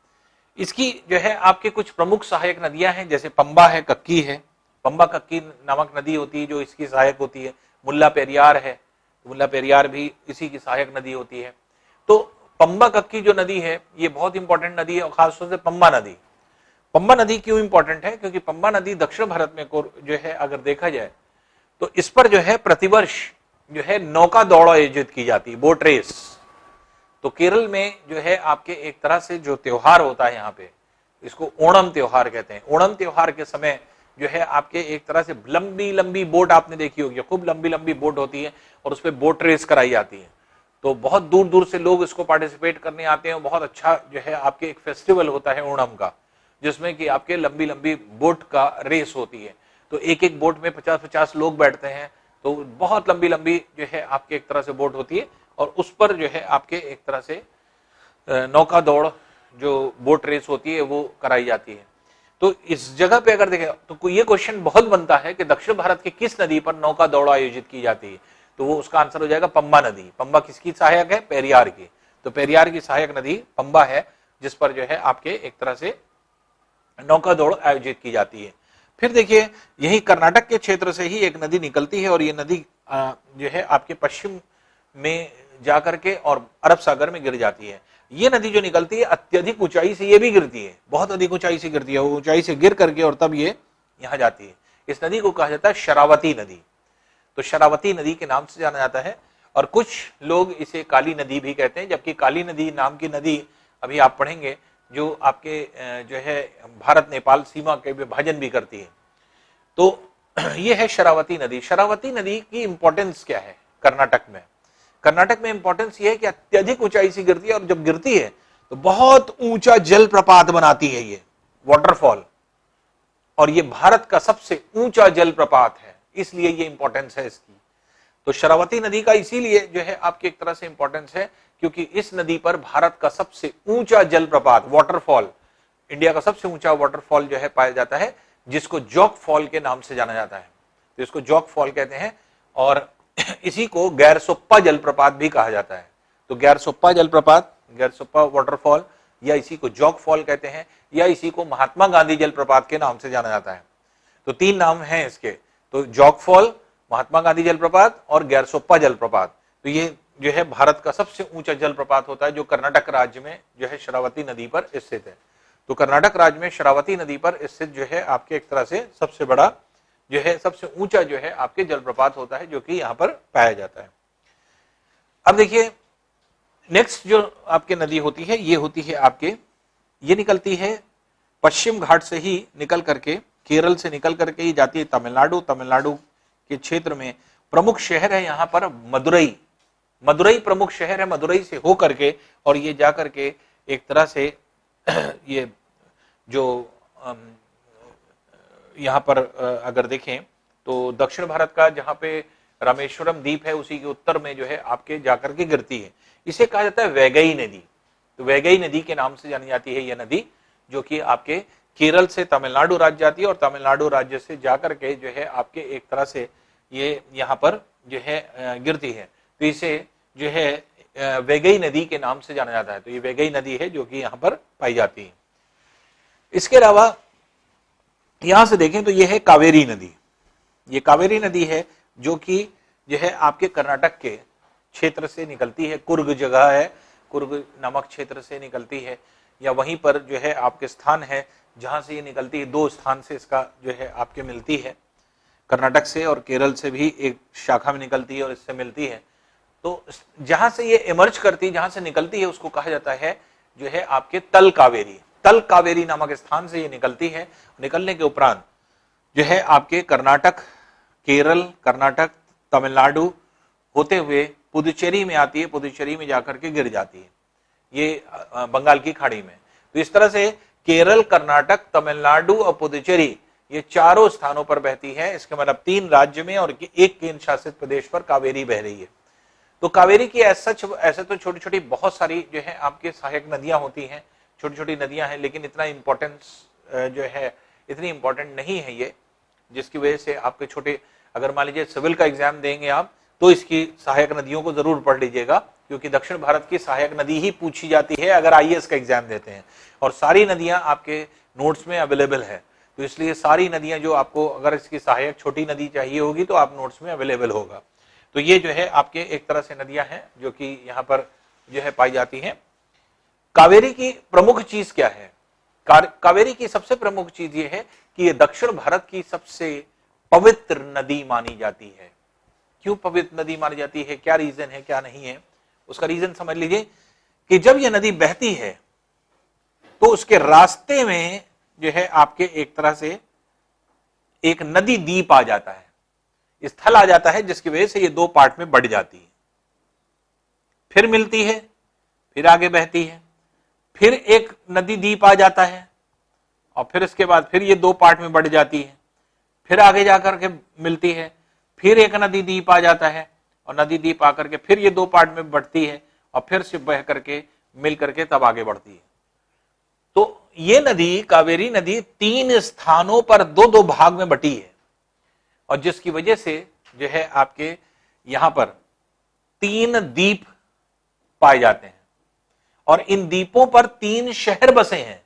इसकी जो है आपके कुछ प्रमुख सहायक नदियां हैं, जैसे पंबा है, कक्की है। पंबा कक्की नामक नदी होती है जो इसकी सहायक होती है। मुल्ला पेरियार है, मुल्ला पेरियार भी इसी की सहायक नदी होती है। तो पंबा कक्की जो नदी है ये बहुत इंपॉर्टेंट नदी है, और खासतौर से पंबा नदी। पंबा नदी क्यों इंपॉर्टेंट है? क्योंकि पंबा नदी दक्षिण भारत में जो है अगर देखा जाए तो इस पर जो है प्रतिवर्ष जो है नौका दौड़ आयोजित की जाती है, बोट रेस। तो केरल में जो है आपके एक तरह से जो त्योहार होता है यहाँ पे, इसको ओणम त्योहार कहते हैं। ओणम त्योहार के समय जो है आपके एक तरह से लंबी लंबी बोट आपने देखी होगी, खूब लंबी लंबी बोट होती है और उस पर बोट रेस कराई जाती है। तो बहुत दूर दूर से लोग इसको पार्टिसिपेट करने आते हैं। बहुत अच्छा जो है आपके एक फेस्टिवल होता है ओणम का, जिसमें कि आपके लंबी लंबी बोट का रेस होती है। तो एक एक बोट में 50-50 लोग बैठते हैं। तो बहुत लंबी लंबी जो है आपके एक तरह से बोट होती है, और उस पर जो है आपके एक तरह से नौका दौड़ जो बोट रेस होती है वो कराई जाती है। तो इस जगह पे अगर देखें तो ये क्वेश्चन बहुत बनता है कि दक्षिण भारत के किस नदी पर नौका दौड़ आयोजित की जाती है? तो वो उसका आंसर हो जाएगा पंबा नदी। पंबा किसकी सहायक है? पेरियार की। तो पेरियार की सहायक नदी पंबा है, जिस पर जो है आपके एक तरह से नौका दौड़ आयोजित की जाती है। फिर देखिए यही कर्नाटक के क्षेत्र से ही एक नदी निकलती है, और ये नदी जो है आपके पश्चिम में जाकर के और अरब सागर में गिर जाती है। ये नदी जो निकलती है अत्यधिक ऊंचाई से ये भी गिरती है, बहुत अधिक ऊंचाई से गिरती है, ऊंचाई से गिर करके और तब ये यहाँ जाती है। इस नदी को कहा जाता है शरावती नदी। तो शरावती नदी के नाम से जाना जाता है, और कुछ लोग इसे काली नदी भी कहते हैं, जबकि काली नदी नाम की नदी अभी आप पढ़ेंगे जो आपके जो है भारत नेपाल सीमा के विभाजन भी करती है। तो ये है शरावती नदी। शरावती नदी की इंपॉर्टेंस क्या है कर्नाटक में? कर्नाटक में इंपॉर्टेंस ये है कि अत्यधिक ऊंचाई से गिरती है, और जब गिरती है तो बहुत ऊंचा जल प्रपात बनाती है, ये वाटरफॉल, और ये भारत का सबसे ऊंचा जल प्रपात है, इसलिए ये इंपॉर्टेंस है इसकी। तो शरावती नदी का इसीलिए जो है आपकी एक तरह से इंपॉर्टेंस है, क्योंकि इस नदी पर भारत का सबसे ऊंचा जलप्रपात वाटरफॉल, इंडिया का सबसे ऊंचा वाटरफॉल जो है पाया जाता है, जिसको जॉग फॉल के नाम से जाना जाता है। तो इसको जॉग फॉल कहते हैं, और इसी को गैरसोप्पा जलप्रपात भी कहा जाता है। तो गैरसोप्पा जलप्रपात, गैरसोप्पा वाटरफॉल, या इसी को जॉग फॉल कहते हैं, या इसी को महात्मा गांधी जलप्रपात के नाम से जाना जाता है। तो तीन नाम हैं इसके, तो जॉग फॉल, महात्मा गांधी जलप्रपात और गैरसोप्पा जलप्रपात। तो ये जो है भारत का सबसे ऊंचा जलप्रपात होता है, जो कर्नाटक राज्य में जो है शरावती नदी पर स्थित है। तो कर्नाटक राज्य में शरावती नदी पर स्थित जो है आपके एक तरह से सबसे बड़ा जो है सबसे ऊंचा जो है आपके जलप्रपात होता है, जो कि यहाँ पर पाया जाता है। अब देखिए नेक्स्ट जो आपके नदी होती है, ये होती है आपके, ये निकलती है पश्चिम घाट से ही निकल करके, केरल से निकल करके ही जाती है तमिलनाडु। तमिलनाडु के क्षेत्र में प्रमुख शहर है यहाँ पर मदुरई। मदुरई प्रमुख शहर है, मदुरई से हो करके और ये जा करके एक तरह से ये जो यहाँ पर अगर देखें तो दक्षिण भारत का जहाँ पे रामेश्वरम द्वीप है, उसी के उत्तर में जो है आपके जाकर के गिरती है। इसे कहा जाता है वैगई नदी। तो वैगई नदी के नाम से जानी जाती है यह नदी, जो कि आपके केरल से तमिलनाडु राज्य जाती है और तमिलनाडु राज्य से जाकर के जो है आपके एक तरह से ये यहाँ पर जो है गिरती है। तो इसे जो है वैगई नदी के नाम से जाना जाता है। तो ये वैगई नदी है जो कि यहाँ पर पाई जाती है। इसके अलावा यहां से देखें तो यह है कावेरी नदी। ये कावेरी नदी है जो कि जो है आपके कर्नाटक के क्षेत्र से निकलती है। कुर्ग जगह है, कुर्ग नामक क्षेत्र से निकलती है, या वहीं पर जो है आपके स्थान है जहां से ये निकलती है। दो स्थान से इसका जो है आपके मिलती है, कर्नाटक से और केरल से भी एक शाखा में निकलती है और इससे मिलती है। तो जहां से ये इमर्ज करती है, जहां से निकलती है, उसको कहा जाता है जो है आपके तल कावेरी। तल कावेरी नामक स्थान से ये निकलती है। निकलने के उपरांत जो है आपके कर्नाटक, केरल, कर्नाटक, तमिलनाडु होते हुए पुदुचेरी में आती है। पुदुचेरी में जाकर के गिर जाती है ये बंगाल की खाड़ी में। तो इस तरह से केरल, कर्नाटक, तमिलनाडु और पुदुचेरी ये चारों स्थानों पर बहती है। इसके मतलब 3 राज्य में और एक केंद्र शासित प्रदेश पर कावेरी बह रही है। तो कावेरी की ऐसे तो छोटी छोटी बहुत सारी जो है आपके सहायक नदियां होती हैं, छोटी छोटी नदियां हैं, लेकिन इतना इंपॉर्टेंस जो है इतनी इंपॉर्टेंट नहीं है ये, जिसकी वजह से आपके छोटे, अगर मान लीजिए सिविल का एग्जाम देंगे आप तो इसकी सहायक नदियों को जरूर पढ़ लीजिएगा, क्योंकि दक्षिण भारत की सहायक नदी ही पूछी जाती है अगर आईएएस का एग्जाम देते हैं, और सारी नदियां आपके नोट्स में अवेलेबल है। तो इसलिए सारी नदियां जो आपको अगर इसकी सहायक छोटी नदी चाहिए होगी तो आप नोट्स में अवेलेबल होगा। तो ये जो है आपके एक तरह से नदियां हैं जो कि यहां पर जो है पाई जाती हैं। कावेरी की प्रमुख चीज क्या है? कावेरी की सबसे प्रमुख चीज ये है कि ये दक्षिण भारत की सबसे पवित्र नदी मानी जाती है। क्यों पवित्र नदी मानी जाती है, क्या रीजन है, क्या नहीं है, उसका रीजन समझ लीजिए कि जब यह नदी बहती है तो उसके रास्ते में जो है आपके एक तरह से एक नदी द्वीप आ जाता है, स्थल आ जाता है, जिसकी वजह से ये दो पार्ट में बढ़ जाती है, फिर मिलती है, फिर आगे बहती है, फिर एक नदी द्वीप आ जाता है, और फिर इसके बाद फिर ये दो पार्ट में बढ़ जाती है, फिर आगे जाकर के मिलती है, फिर एक नदी द्वीप आ जाता है, और नदी द्वीप आकर के फिर ये दो पार्ट में बढ़ती है, और फिर से बह करके मिल करके तब आगे बढ़ती है। तो ये नदी कावेरी नदी 3 स्थानों पर दो दो भाग में बटी है, और जिसकी वजह से जो है आपके यहां पर 3 द्वीप पाए जाते हैं, और इन द्वीपों पर 3 शहर बसे हैं।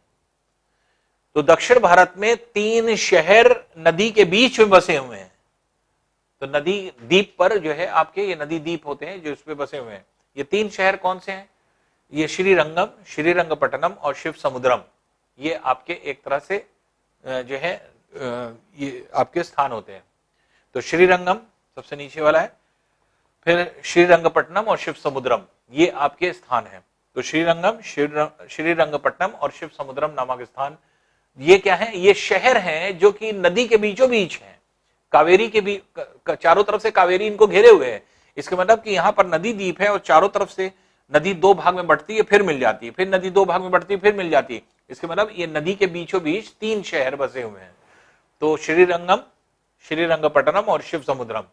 तो दक्षिण भारत में 3 शहर नदी के बीच में बसे हुए हैं। तो नदी द्वीप पर जो है आपके ये नदी द्वीप होते हैं जो इस पे बसे हुए हैं। ये 3 शहर कौन से हैं? ये श्रीरंगम, श्रीरंगपट्टनम और शिव समुद्रम। ये आपके एक तरह से जो है ये आपके स्थान होते हैं। तो श्रीरंगम सबसे नीचे वाला है, फिर श्रीरंगपट्टनम और शिव समुद्रम, ये आपके स्थान है। तो श्रीरंगम, श्रीरंगपट्टनम और शिव समुद्रम नामक स्थान ये क्या है? ये शहर हैं जो कि नदी के बीचों बीच हैं, कावेरी के भी चारों तरफ से कावेरी इनको घेरे हुए है। इसके मतलब कि यहां पर नदी द्वीप है और चारों तरफ से नदी 2 भाग में बढ़ती है फिर मिल जाती है, फिर नदी 2 भाग में बढ़ती है फिर मिल जाती है। इसके मतलब ये नदी के बीचों बीच 3 शहर बसे हुए हैं। तो श्रीरंगम, श्रीरंगपट्टनम और शिव समुद्रम।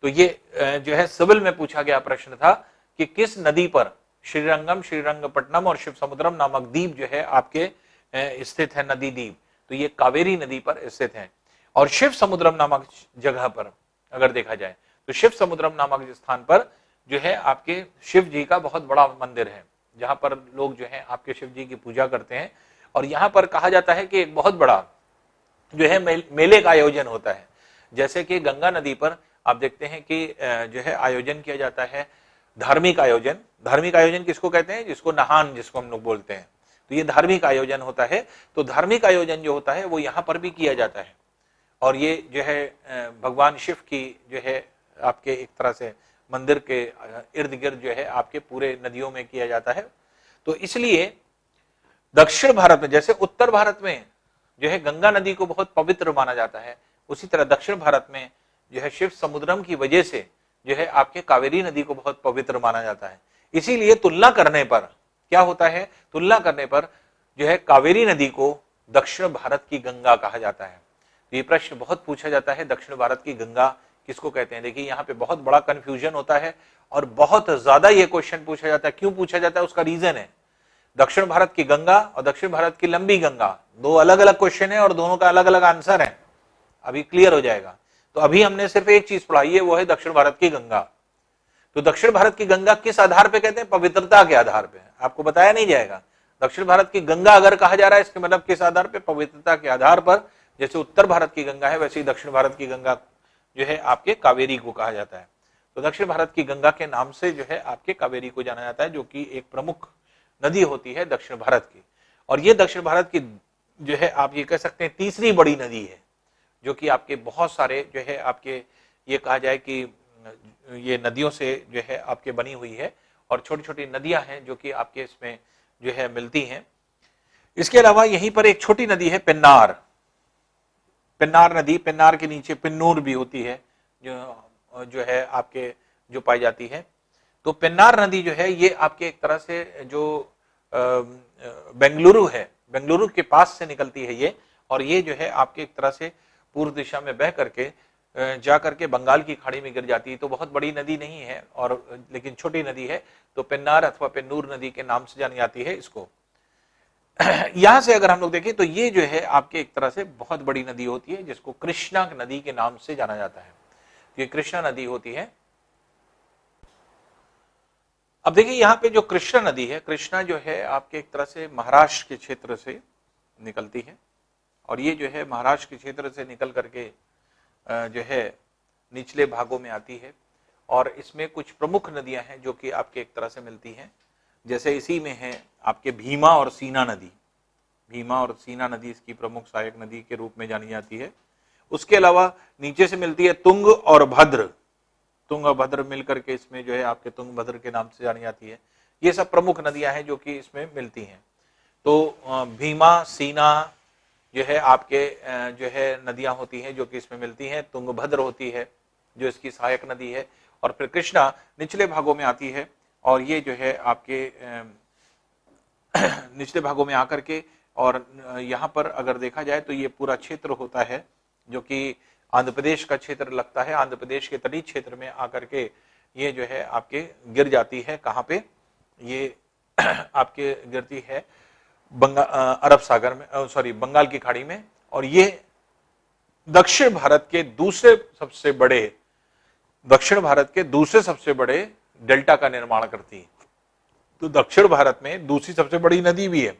तो ये जो है सिविल में पूछा गया प्रश्न था कि किस नदी पर श्रीरंगम, श्रीरंगपट्टनम और शिव समुद्रम नामक द्वीप जो है आपके स्थित है, नदी द्वीप। तो ये कावेरी नदी पर स्थित है। और शिव समुद्रम नामक जगह पर अगर देखा जाए तो शिव समुद्रम नामक स्थान पर जो है आपके शिव जी का बहुत बड़ा मंदिर है, जहां पर लोग जो है आपके शिव जी की पूजा करते हैं। और यहां पर कहा जाता है कि एक बहुत बड़ा जो है मेले का आयोजन होता है। जैसे कि गंगा नदी पर आप देखते हैं कि जो है आयोजन किया जाता है धार्मिक आयोजन। धार्मिक आयोजन किसको कहते हैं? जिसको नहान जिसको हम लोग बोलते हैं। तो ये धार्मिक आयोजन होता है। तो धार्मिक आयोजन जो होता है वो यहाँ पर भी किया जाता है, और ये जो है भगवान शिव की जो है आपके एक तरह से मंदिर के इर्द गिर्द जो है आपके पूरे नदियों में किया जाता है। तो इसलिए दक्षिण भारत में, जैसे उत्तर भारत में जो है गंगा नदी को बहुत पवित्र माना जाता है, उसी तरह दक्षिण भारत में जो है शिव समुद्रम की वजह से जो है आपके कावेरी नदी को बहुत पवित्र माना जाता है। इसीलिए तुलना करने पर क्या होता है? तुलना करने पर जो है कावेरी नदी को दक्षिण भारत की गंगा कहा जाता है। तो ये प्रश्न बहुत पूछा जाता है, दक्षिण भारत की गंगा किसको कहते हैं? देखिए यहाँ पे बहुत बड़ा कंफ्यूजन होता है और बहुत ज्यादा ये क्वेश्चन पूछा जाता है। क्यों पूछा जाता है? उसका रीजन है दक्षिण भारत की गंगा और दक्षिण भारत की लंबी गंगा, दो अलग अलग क्वेश्चन है और दोनों का अलग अलग आंसर है। अभी क्लियर हो जाएगा। तो अभी हमने सिर्फ एक चीज पढ़ाई है, वो है दक्षिण भारत की गंगा। तो दक्षिण भारत की गंगा किस आधार पे कहते हैं? पवित्रता के आधार पे। आपको बताया नहीं जाएगा। दक्षिण भारत की गंगा अगर कहा जा रहा है इसके मतलब किस आधार पे? पवित्रता के आधार पर। जैसे उत्तर भारत की गंगा है वैसे ही दक्षिण भारत की गंगा जो है आपके कावेरी को कहा जाता है। तो दक्षिण भारत की गंगा के नाम से जो है आपके कावेरी को जाना जाता है, जो कि एक प्रमुख नदी होती है दक्षिण भारत की। और ये दक्षिण भारत की जो है आप ये कह सकते हैं तीसरी बड़ी नदी है, जो कि आपके बहुत सारे जो है आपके ये कहा जाए कि ये नदियों से जो है आपके बनी हुई है, और छोटी छोटी नदियां हैं जो कि आपके इसमें जो है मिलती हैं। इसके अलावा यहीं पर एक छोटी नदी है पेन्नार। पेन्नार नदी, पेन्नार के नीचे पिन्नूर भी होती है जो है आपके जो पाई जाती है। तो पेन्नार नदी जो है ये आपके एक तरह से जो बेंगलुरु है, बेंगलुरु के पास से निकलती है ये, और ये जो है आपके एक तरह से पूर्व दिशा में बह करके जा करके बंगाल की खाड़ी में गिर जाती है। तो बहुत बड़ी नदी नहीं है और लेकिन छोटी नदी है। तो पेन्नार अथवा पेन्नूर नदी के नाम से जानी जाती है इसको। यहां से अगर हम लोग देखें तो ये जो है आपके एक तरह से बहुत बड़ी नदी होती है, जिसको कृष्णा नदी के नाम से जाना जाता है। ये कृष्णा नदी होती है। अब देखिए यहाँ पे जो कृष्णा नदी है, कृष्णा जो है आपके एक तरह से महाराष्ट्र के क्षेत्र से निकलती है, और ये जो है महाराष्ट्र के क्षेत्र से निकल करके जो है निचले भागों में आती है, और इसमें कुछ प्रमुख नदियां हैं जो कि आपके एक तरह से मिलती हैं। जैसे इसी में है आपके भीमा और सीना नदी, भीमा और सीना नदी इसकी प्रमुख सहायक नदी के रूप में जानी जाती है। उसके अलावा नीचे से मिलती है तुंग और भद्र, तुंग और भद्र मिलकर के इसमें जो है आपके तुंग भद्र के नाम से जानी जाती है। ये सब प्रमुख नदियां हैं जो कि इसमें मिलती हैं। तो भीमा सीना जो है आपके जो है नदियां होती हैं जो कि इसमें मिलती हैं, तुंगभद्र होती है जो इसकी सहायक नदी है, और फिर कृष्णा निचले भागों में आती है, और ये जो है आपके निचले भागों में आकर के, और यहाँ पर अगर देखा जाए तो ये पूरा क्षेत्र होता है जो कि आंध्र प्रदेश का क्षेत्र लगता है। आंध्र प्रदेश के तटीय क्षेत्र में आकर के ये जो है आपके गिर जाती है। कहाँ पे ये आपके गिरती है? अरब सागर में, सॉरी बंगाल की खाड़ी में, और ये दक्षिण भारत के दूसरे सबसे बड़े डेल्टा का निर्माण करती है। तो दक्षिण भारत में दूसरी सबसे बड़ी नदी भी है,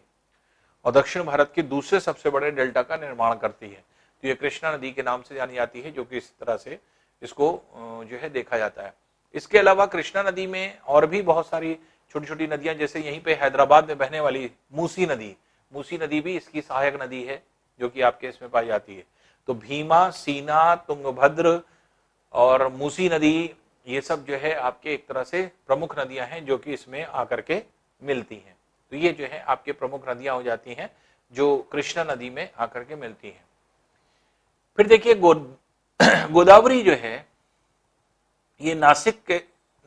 और दक्षिण भारत के दूसरे सबसे बड़े डेल्टा का निर्माण करती है। तो ये कृष्णा नदी के नाम से जानी जाती है, जो कि इस तरह से इसको जो है देखा जाता है। इसके अलावा कृष्णा नदी में और भी बहुत सारी छोटी छोटी नदियां, जैसे यहीं पे हैदराबाद में बहने वाली मूसी नदी भी इसकी सहायक नदी है जो कि आपके इसमें पाई जाती है। तो भीमा, सीना, तुंगभद्र और मूसी नदी, ये सब जो है आपके एक तरह से प्रमुख नदियां हैं जो कि इसमें आकर के मिलती हैं। तो ये जो है आपके प्रमुख नदियां हो जाती हैं जो कृष्णा नदी में आकर के मिलती हैं। फिर देखिए गोदावरी जो है ये नासिक के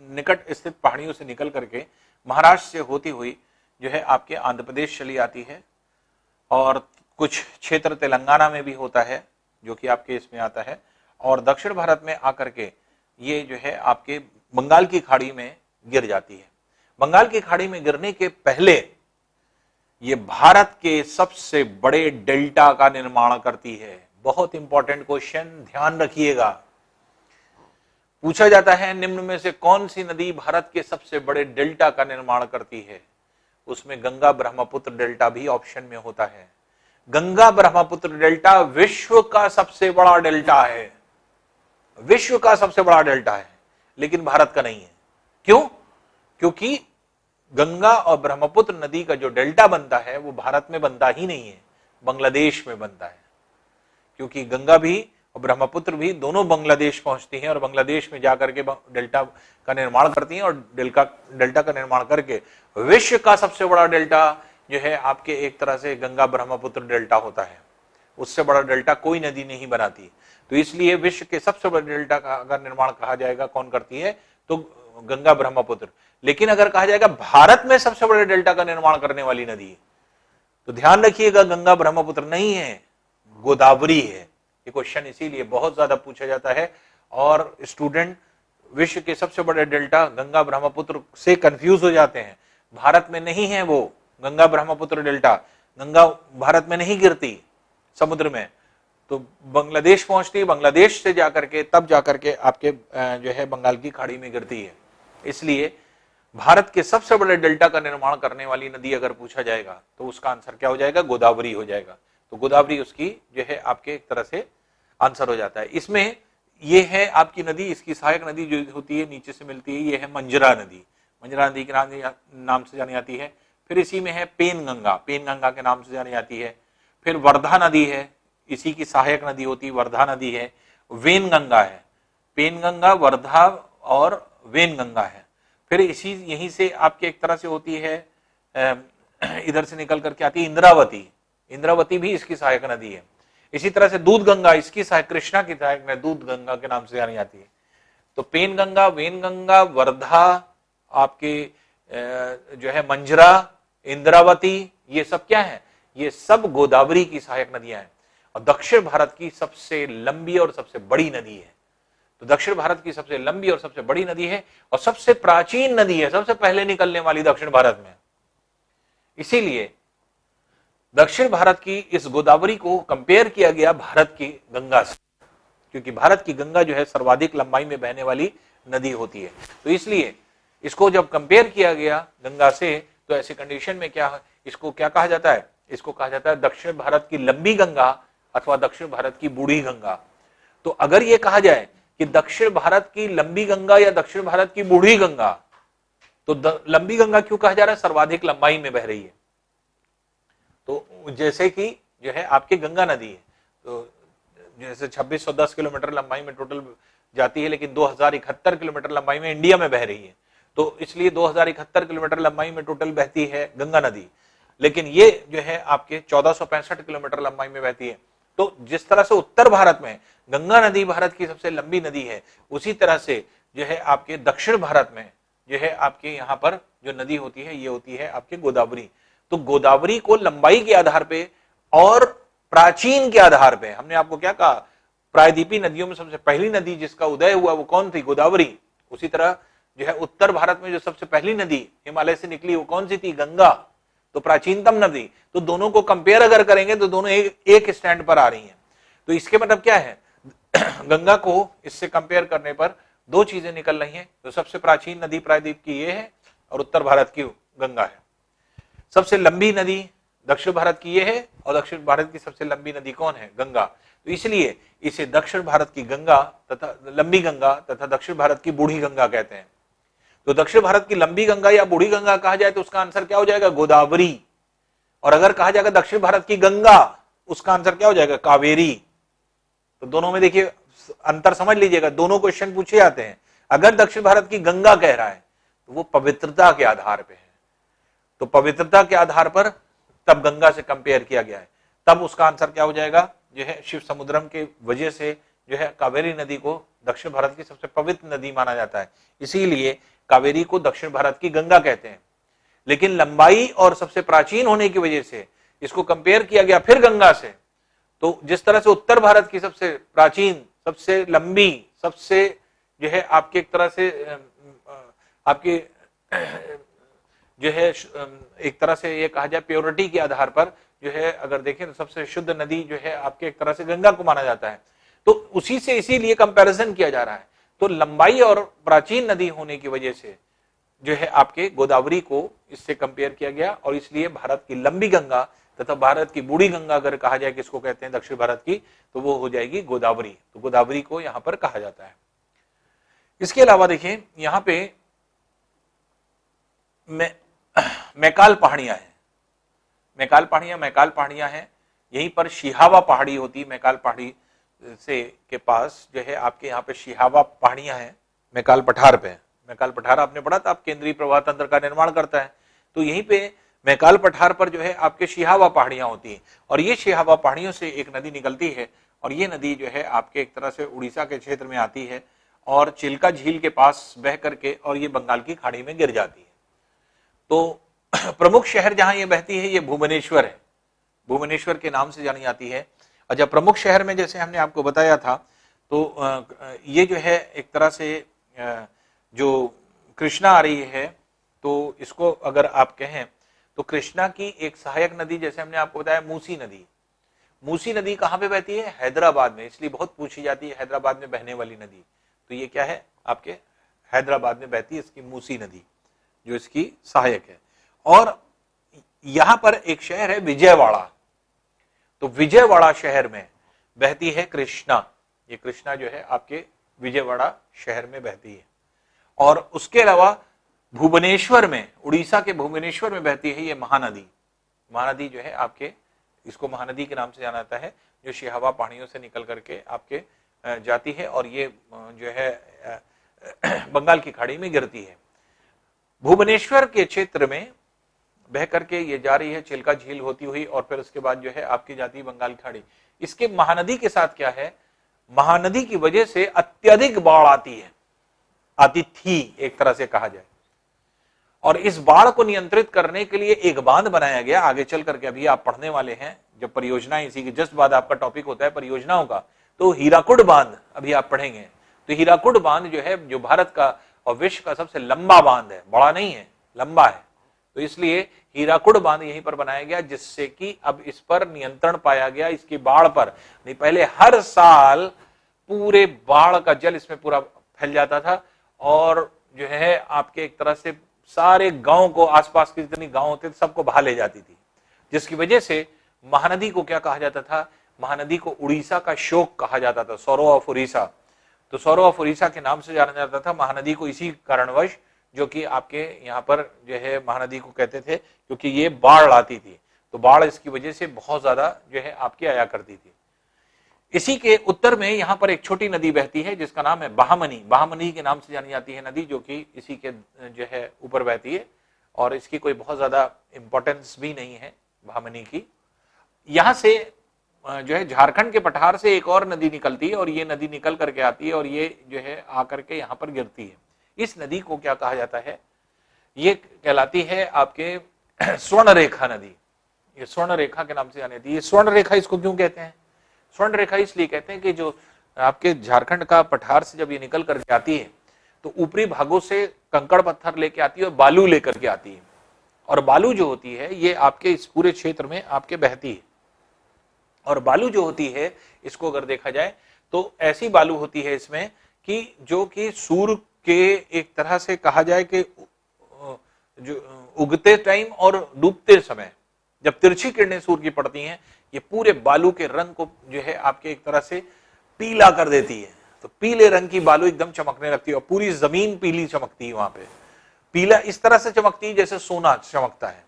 निकट स्थित पहाड़ियों से निकल करके महाराष्ट्र से होती हुई जो है आपके आंध्र प्रदेश चली आती है, और कुछ क्षेत्र तेलंगाना में भी होता है जो कि आपके इसमें आता है, और दक्षिण भारत में आकर के ये जो है आपके बंगाल की खाड़ी में गिर जाती है। बंगाल की खाड़ी में गिरने के पहले ये भारत के सबसे बड़े डेल्टा का निर्माण करती है। बहुत इंपॉर्टेंट क्वेश्चन, ध्यान रखिएगा। पूछा जाता है निम्न में से कौन सी नदी भारत के सबसे बड़े डेल्टा का निर्माण करती है? उसमें गंगा ब्रह्मपुत्र डेल्टा भी ऑप्शन में होता है। गंगा ब्रह्मपुत्र डेल्टा विश्व का सबसे बड़ा डेल्टा है, विश्व का सबसे बड़ा डेल्टा है, लेकिन भारत का नहीं है। क्यों? क्योंकि गंगा और ब्रह्मपुत्र नदी का जो डेल्टा बनता है वो भारत में बनता ही नहीं है, बांग्लादेश में बनता है। क्योंकि गंगा भी और ब्रह्मपुत्र भी दोनों बांग्लादेश पहुंचती हैं, और बांग्लादेश में जाकर के डेल्टा का निर्माण करती हैं, और डेल्टा का निर्माण करके विश्व का सबसे बड़ा डेल्टा जो है आपके एक तरह से गंगा ब्रह्मपुत्र डेल्टा होता है। उससे बड़ा डेल्टा कोई नदी नहीं बनाती। तो इसलिए विश्व के सबसे बड़े डेल्टा का अगर निर्माण कहा जाएगा कौन करती है, तो गंगा ब्रह्मपुत्र। लेकिन अगर कहा जाएगा भारत में सबसे बड़े डेल्टा का निर्माण करने वाली नदी, तो ध्यान रखिएगा गंगा ब्रह्मपुत्र नहीं है, गोदावरी है। ये क्वेश्चन इसीलिए बहुत ज्यादा पूछा जाता है, और स्टूडेंट विश्व के सबसे बड़े डेल्टा गंगा ब्रह्मपुत्र से कंफ्यूज हो जाते हैं। भारत में नहीं है वो गंगा ब्रह्मपुत्र डेल्टा, गंगा भारत में नहीं गिरती समुद्र में, तो बांग्लादेश पहुंचती, बांग्लादेश से जाकर के तब जाकर के आपके जो है बंगाल की खाड़ी में गिरती है। इसलिए भारत के सबसे बड़े डेल्टा का निर्माण करने वाली नदी अगर पूछा जाएगा तो उसका आंसर क्या हो जाएगा? गोदावरी हो जाएगा। तो गोदावरी उसकी जो है आपके एक तरह से आंसर हो जाता है। इसमें ये है आपकी नदी, इसकी सहायक नदी जो होती है नीचे से मिलती है, ये है मंजरा नदी। मंजरा नदी के नाम से जानी जाती है। फिर इसी में है पेनगंगा, पेनगंगा के नाम से जानी जाती है। फिर वर्धा नदी है, इसी की सहायक नदी होती है, वर्धा नदी है। वेनगंगा है, पेनगंगा, वर्धा और वेनगंगा है। फिर इसी यहीं से आपके एक तरह से होती है, इधर से निकल करके आती है इंद्रावती, इंद्रावती भी इसकी सहायक नदी है। इसी तरह से दूध गंगा, इसकी सहायक कृष्णा की सहायक में दूध गंगा के नाम से जानी जाती है। तो पेनगंगा, वेनगंगा, वर्धा, आपके जो है मंजरा, इंद्रावती, ये सब क्या है? ये सब गोदावरी की सहायक नदियां हैं, और दक्षिण भारत की सबसे लंबी और सबसे बड़ी नदी है। तो दक्षिण भारत की सबसे लंबी और सबसे बड़ी नदी है, और सबसे प्राचीन नदी है, सबसे पहले निकलने वाली दक्षिण भारत में। इसीलिए दक्षिण भारत की इस गोदावरी को कंपेयर किया गया भारत की गंगा से, क्योंकि भारत की गंगा जो है सर्वाधिक लंबाई में बहने वाली नदी होती है। तो इसलिए इसको जब कंपेयर किया गया गंगा से, तो ऐसी कंडीशन में क्या है, इसको क्या कहा जाता है, इसको कहा जाता है दक्षिण भारत की लंबी गंगा अथवा दक्षिण भारत की बूढ़ी गंगा। तो अगर ये कहा जाए कि दक्षिण भारत की लंबी गंगा या दक्षिण भारत की बूढ़ी गंगा, तो लंबी गंगा क्यों कहा जा रहा है, सर्वाधिक लंबाई में बह रही है। तो जैसे कि जो है आपकी गंगा नदी है, तो जैसे 2610 किलोमीटर लंबाई में टोटल जाती है, लेकिन 2071 किलोमीटर लंबाई में इंडिया में बह रही है, तो इसलिए 2071 किलोमीटर लंबाई में टोटल बहती है गंगा नदी, लेकिन ये जो है आपके 1465 किलोमीटर लंबाई में बहती है। तो जिस तरह से उत्तर भारत में गंगा नदी भारत की सबसे लंबी नदी है, उसी तरह से जो है आपके दक्षिण भारत में जो है आपके यहाँ पर जो नदी होती है ये होती है आपके गोदावरी। तो गोदावरी को लंबाई के आधार पे और प्राचीन के आधार पे, हमने आपको क्या कहा, प्रायद्वीपीय नदियों में सबसे पहली नदी जिसका उदय हुआ वो कौन थी, गोदावरी। उसी तरह जो है उत्तर भारत में जो सबसे पहली नदी हिमालय से निकली वो कौन सी थी, गंगा, तो प्राचीनतम नदी। तो दोनों को कंपेयर अगर करेंगे तो दोनों एक स्टैंड पर आ रही हैं। तो इसके मतलब क्या है, गंगा को इससे कंपेयर करने पर दो चीजें निकल रही हैं, तो सबसे प्राचीन नदी प्रायद्वीप की ये है और उत्तर भारत की गंगा है। सबसे लंबी नदी दक्षिण भारत की ये है और दक्षिण भारत की सबसे लंबी नदी कौन है, गंगा। तो इसलिए इसे दक्षिण भारत की गंगा तथा लंबी गंगा तथा दक्षिण भारत की बूढ़ी गंगा कहते हैं। तो दक्षिण भारत की लंबी गंगा या बूढ़ी गंगा कहा जाए तो उसका आंसर क्या हो जाएगा, गोदावरी। और अगर कहा जाएगा दक्षिण भारत की गंगा, उसका आंसर क्या हो जाएगा, कावेरी। तो दोनों में देखिए अंतर समझ लीजिएगा, दोनों क्वेश्चन पूछे जाते हैं। अगर दक्षिण भारत की गंगा कह रहा है तो वो पवित्रता के आधार पे है, तो पवित्रता के आधार पर तब गंगा से कंपेयर किया गया है, तब उसका आंसर क्या हो जाएगा, जो है शिव समुद्रम के वजह से जो है कावेरी नदी को दक्षिण भारत की सबसे पवित्र नदी माना जाता है, इसीलिए कावेरी को दक्षिण भारत की गंगा कहते हैं। लेकिन लंबाई और सबसे प्राचीन होने की वजह से इसको कंपेयर किया गया फिर गंगा से। तो जिस तरह से उत्तर भारत की सबसे प्राचीन, सबसे लंबी, सबसे जो है आपके एक तरह से आपकी जो है एक तरह से ये कहा जाए प्योरिटी के आधार पर जो है अगर देखें तो सबसे शुद्ध नदी जो है आपके एक तरह से गंगा को माना जाता है, तो उसी से इसीलिए कंपैरिजन किया जा रहा है। तो लंबाई और प्राचीन नदी होने की वजह से जो है आपके गोदावरी को इससे कंपेयर किया गया, और इसलिए भारत की लंबी गंगा तथा भारत की बूढ़ी गंगा अगर कहा जाए किसको कहते हैं, दक्षिण भारत की, तो वो हो जाएगी गोदावरी। तो गोदावरी को यहां पर कहा जाता है। इसके अलावा देखिए यहां पे मैकाल पहाड़ियां हैं, मैकाल पहाड़ियां हैं, यहीं पर शिहावा पहाड़ी होती है। मैकाल पहाड़ी से के पास जो है आपके यहाँ पे शिहावा पहाड़ियां हैं, मैकाल पठार पे। मैकाल पठार आपने पढ़ा था, आप केंद्रीय प्रवाह तंत्र का निर्माण करता है, तो यहीं पे मैकाल पठार पर जो है आपके शिहावा पहाड़ियां होती हैं, और ये शिहावा पहाड़ियों से एक नदी निकलती है, और ये नदी जो है आपके एक तरह से उड़ीसा के क्षेत्र में आती है और चिल्का झील के पास बह करके और ये बंगाल की खाड़ी में गिर जाती है। तो प्रमुख शहर जहां ये बहती है ये भुवनेश्वर है, भुवनेश्वर के नाम से जानी जाती है। और जब प्रमुख शहर में जैसे हमने आपको बताया था, तो ये जो है एक तरह से जो कृष्णा आ रही है, तो इसको अगर आप कहें तो कृष्णा की एक सहायक नदी जैसे हमने आपको बताया मूसी नदी। मूसी नदी कहाँ पे बहती है, हैदराबाद में, इसलिए बहुत पूछी जाती है हैदराबाद में बहने वाली नदी। तो ये क्या है आपके हैदराबाद में बहती है इसकी मूसी नदी, जो इसकी सहायक है। और यहां पर एक शहर है विजयवाड़ा, तो विजयवाड़ा शहर में बहती है कृष्णा। ये कृष्णा जो है आपके विजयवाड़ा शहर में बहती है। और उसके अलावा भुवनेश्वर में, उड़ीसा के भुवनेश्वर में बहती है ये महानदी। महानदी जो है आपके, इसको महानदी के नाम से जाना जाता है, जो शिहावा पहाड़ियों से निकल करके आपके जाती है और ये जो है बंगाल की खाड़ी में गिरती है। भुवनेश्वर के क्षेत्र में बह करके ये जा रही है, चिल्का झील होती हुई, और फिर उसके बाद जो है आपकी जाती है बंगाल की खाड़ी। इसके महानदी के साथ क्या है, महानदी की वजह से अत्यधिक बाढ़ आती थी एक तरह से कहा जाए, और इस बाढ़ को नियंत्रित करने के लिए एक बांध बनाया गया। आगे चल करके अभी आप पढ़ने वाले हैं, जब परियोजनाएं, इसी के जस्ट बाद आपका टॉपिक होता है परियोजनाओं का, तो हीराकुड बांध अभी आप पढ़ेंगे। तो हीराकुड बांध जो है, जो भारत का और विश्व का सबसे लंबा बांध है, बड़ा नहीं है, लंबा है, तो इसलिए हीराकुड बांध यहीं पर बनाया गया, जिससे कि अब इस पर नियंत्रण पाया गया, इसकी बाढ़ पर। नहीं, पहले हर साल पूरे बाढ़ का जल इसमें पूरा फैल जाता था, और जो है आपके एक तरह से सारे गांव को, आसपास के जितने गांव होते थे सबको बहा ले जाती थी, जिसकी वजह से महानदी को क्या कहा जाता था, महानदी को उड़ीसा का शोक कहा जाता था, सौरो ऑफ उड़ीसा। तो सौरो ऑफ उड़ीसा के नाम से जाना जाता था महानदी को इसी कारणवश, जो कि आपके यहाँ पर जो है महानदी को कहते थे क्योंकि ये बाढ़ लाती थी, तो बाढ़ इसकी वजह से बहुत ज्यादा जो है आपकी आया करती थी। इसी के उत्तर में यहाँ पर एक छोटी नदी बहती है जिसका नाम है बहामनी, बहामनी के नाम से जानी जाती है नदी, जो कि इसी के जो है ऊपर बहती है और इसकी कोई बहुत ज्यादा इंपॉर्टेंस भी नहीं है बहामनी की। यहाँ से जो है झारखंड के पठार से एक और नदी निकलती है और ये नदी निकल करके आती है और ये जो है आकर के यहाँ पर गिरती है। इस नदी को क्या कहा जाता है, ये कहलाती है आपके स्वर्ण रेखा नदी, ये स्वर्ण रेखा के नाम से जानी जाती है। ये स्वर्ण रेखा इसको क्यों कहते हैं, स्वर्ण रेखा इसलिए कहते हैं कि जो आपके झारखंड का पठार से जब ये निकल करके आती है तो ऊपरी भागों से कंकड़ पत्थर लेके आती है और बालू लेकर के आती है, और बालू जो होती है ये आपके इस पूरे क्षेत्र में आपके बहती है। और बालू जो होती है इसको अगर देखा जाए तो ऐसी बालू होती है इसमें कि जो कि सूर्य के एक तरह से कहा जाए कि जो उगते टाइम और डूबते समय जब तिरछी किरणें सूर्य की पड़ती हैं, ये पूरे बालू के रंग को जो है आपके एक तरह से पीला कर देती है। तो पीले रंग की बालू एकदम चमकने लगती है और पूरी जमीन पीली चमकती है। वहां पे पीला इस तरह से चमकती है जैसे सोना चमकता है,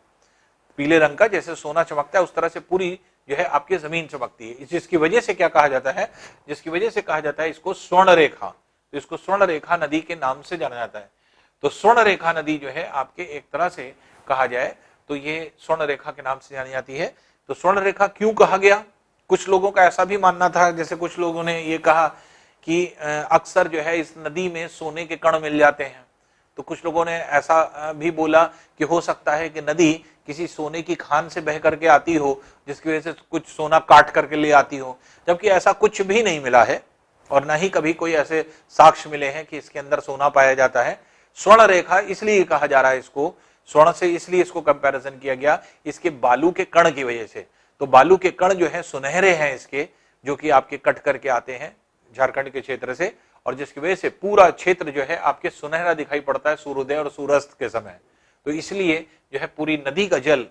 पीले रंग का जैसे सोना चमकता है उस तरह से पूरी जो है आपकी जमीन चमकती है। जिसकी वजह से क्या कहा जाता है, जिसकी वजह से कहा जाता है इसको स्वर्ण रेखा, तो इसको स्वर्ण रेखा नदी के नाम से जाना जाता है। तो स्वर्ण रेखा नदी जो है आपके एक तरह से कहा जाए तो ये स्वर्ण रेखा के नाम से जानी जाती है। तो स्वर्ण रेखा क्यों कहा गया, कुछ लोगों का ऐसा भी मानना था, जैसे कुछ लोगों ने ये कहा कि अक्सर जो है इस नदी में सोने के कण मिल जाते हैं, तो कुछ लोगों ने ऐसा भी बोला कि हो सकता है कि नदी किसी सोने की खान से बह करके आती हो जिसकी वजह से कुछ सोना काट करके ले आती हो, जबकि ऐसा कुछ भी नहीं मिला है और न ही कभी कोई ऐसे साक्ष्य मिले हैं कि इसके अंदर सोना पाया जाता है। स्वर्ण रेखा इसलिए कहा जा रहा है इसको, स्वर्ण से इसलिए इसको कंपैरिजन किया गया इसके बालू के कण की वजह से। तो बालू के कण जो है सुनहरे हैं इसके, जो कि आपके कट करके आते हैं झारखंड के क्षेत्र से, और जिसकी वजह से पूरा क्षेत्र जो है आपके सुनहरा दिखाई पड़ता है सूर्योदय और सूर्यास्त के समय। तो इसलिए जो है पूरी नदी का जल,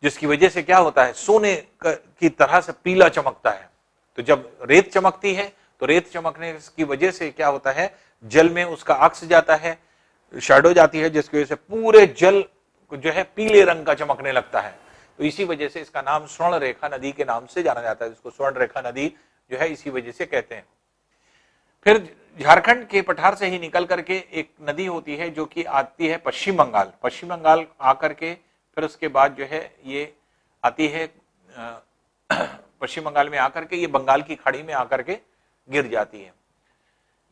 जिसकी वजह से क्या होता है सोने की तरह से पीला चमकता है। तो जब रेत चमकती है तो रेत चमकने की वजह से क्या होता है, जल में उसका अक्स जाता है, शैडो जाती है, जिसकी वजह से पूरे जल जो है पीले रंग का चमकने लगता है। तो इसी वजह से इसका नाम स्वर्ण रेखा नदी के नाम से जाना जाता है, इसको स्वर्ण रेखा नदी जो है इसी वजह से कहते हैं। फिर झारखंड के पठार से ही निकल करके एक नदी होती है जो कि आती है पश्चिम बंगाल, पश्चिम बंगाल आकर के फिर उसके बाद जो है ये आती है पश्चिम बंगाल में आकर के ये बंगाल की खाड़ी में आकर के गिर जाती है।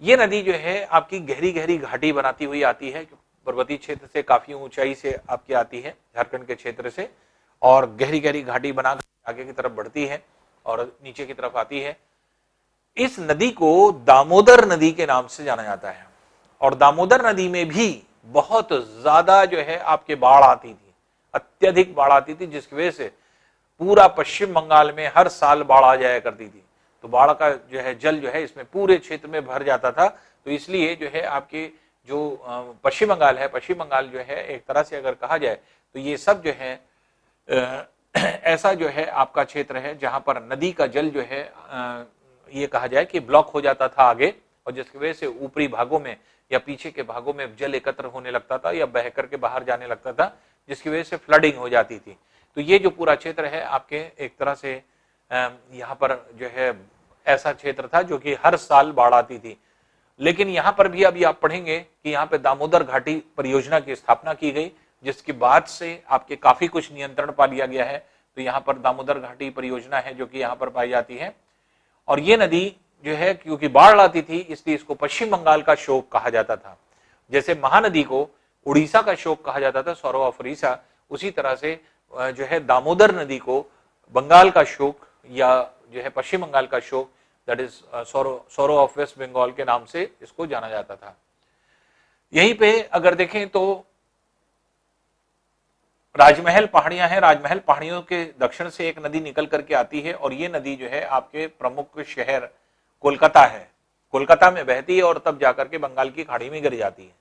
ये नदी जो है आपकी गहरी गहरी घाटी बनाती हुई आती है, पर्वतीय क्षेत्र से काफी ऊंचाई से आपकी आती है झारखंड के क्षेत्र से, और गहरी गहरी घाटी बना आगे की तरफ बढ़ती है और नीचे की तरफ आती है। इस नदी को दामोदर नदी के नाम से जाना जाता है, और दामोदर नदी में भी बहुत ज्यादा जो है आपके बाढ़ आती थी, अत्यधिक बाढ़ आती थी, जिसकी वजह से पूरा पश्चिम बंगाल में हर साल बाढ़ आ जाया करती थी। तो बाढ़ का जो है जल जो है इसमें पूरे क्षेत्र में भर जाता था। तो इसलिए जो है आपके जो पश्चिम बंगाल है, पश्चिम बंगाल जो है एक तरह से अगर कहा जाए तो ये सब जो है ऐसा जो है आपका क्षेत्र है जहां पर नदी का जल जो है ये कहा जाए कि ब्लॉक हो जाता था आगे, और जिसकी वजह से ऊपरी भागों में या पीछे के भागों में जल एकत्र होने लगता था या बह करके बाहर जाने लगता था, जिसकी वजह से फ्लडिंग हो जाती थी। तो ये जो पूरा क्षेत्र है आपके एक तरह से यहाँ पर जो है ऐसा क्षेत्र था जो कि हर साल बाढ़ आती थी। लेकिन यहाँ पर भी अभी आप पढ़ेंगे कि यहाँ पे दामोदर घाटी परियोजना की स्थापना की गई, जिसके बाद से आपके काफी कुछ नियंत्रण पा लिया गया है। तो यहाँ पर दामोदर घाटी परियोजना है जो कि यहाँ पर पाई जाती है, और ये नदी जो है क्योंकि बाढ़ आती थी इसलिए इसको पश्चिम बंगाल का शोक कहा जाता था। जैसे महानदी को उड़ीसा का शोक कहा जाता था, सौरो ऑफ उड़ीसा, उसी तरह से जो है दामोदर नदी को बंगाल का शोक या जो है पश्चिम बंगाल का शोक, that is sorrow of West Bengal के नाम से इसको जाना जाता था। यहीं पे अगर देखें तो राजमहल पहाड़ियां हैं, राजमहल पहाड़ियों के दक्षिण से एक नदी निकल करके आती है, और ये नदी जो है आपके प्रमुख शहर कोलकाता है, कोलकाता में बहती है और तब जाकर के बंगाल की खाड़ी में गिर जाती है।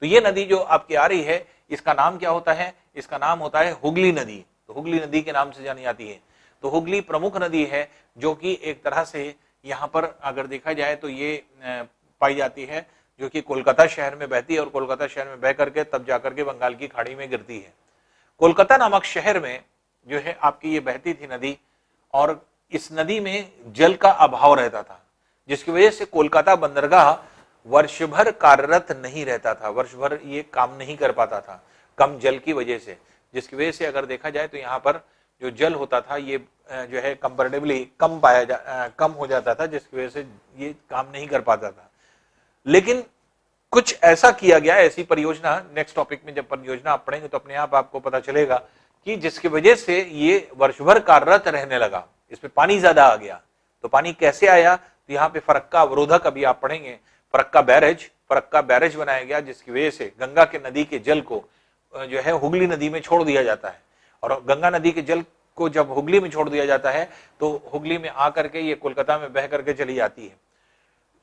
तो ये नदी जो आपकी आ रही है, इसका नाम क्या होता है? इसका नाम होता है हुगली नदी। तो हुगली नदी के नाम से जानी जाती है। तो हुगली प्रमुख नदी है, जो कि एक तरह से यहाँ पर अगर देखा जाए तो ये पाई जाती है, जो कि कोलकाता शहर में बहती है और कोलकाता शहर में बह करके तब जाकर के बंगाल की खाड़ी में गिरती है। कोलकाता नामक शहर में जो है आपकी ये बहती थी नदी, और इस नदी में जल का अभाव रहता था, जिसकी वजह से कोलकाता बंदरगाह वर्ष भर कार्यरत नहीं रहता था, वर्ष भर ये काम नहीं कर पाता था कम जल की वजह से, जिसकी वजह से अगर देखा जाए तो यहाँ पर जो जल होता था ये जो है कंपैरेटिवली कम हो जाता था, जिसकी वजह से ये काम नहीं कर पाता था। लेकिन कुछ ऐसा किया गया, ऐसी परियोजना, नेक्स्ट टॉपिक में जब परियोजना आप पढ़ेंगे तो अपने आप आपको पता चलेगा कि जिसकी वजह से ये वर्ष भर कार्यरत रहने लगा। इसमें पानी ज्यादा आ गया। तो पानी कैसे आया? तो यहाँ पे फरक्का अवरोधक अभी आप पढ़ेंगे, फरक्का बैरेज बनाया गया, जिसकी वजह से गंगा के नदी के जल को जो है हुगली नदी में छोड़ दिया जाता है। और गंगा नदी के जल को जब हुगली में छोड़ दिया जाता है तो हुगली में आकर के ये कोलकाता में बह करके चली जाती है।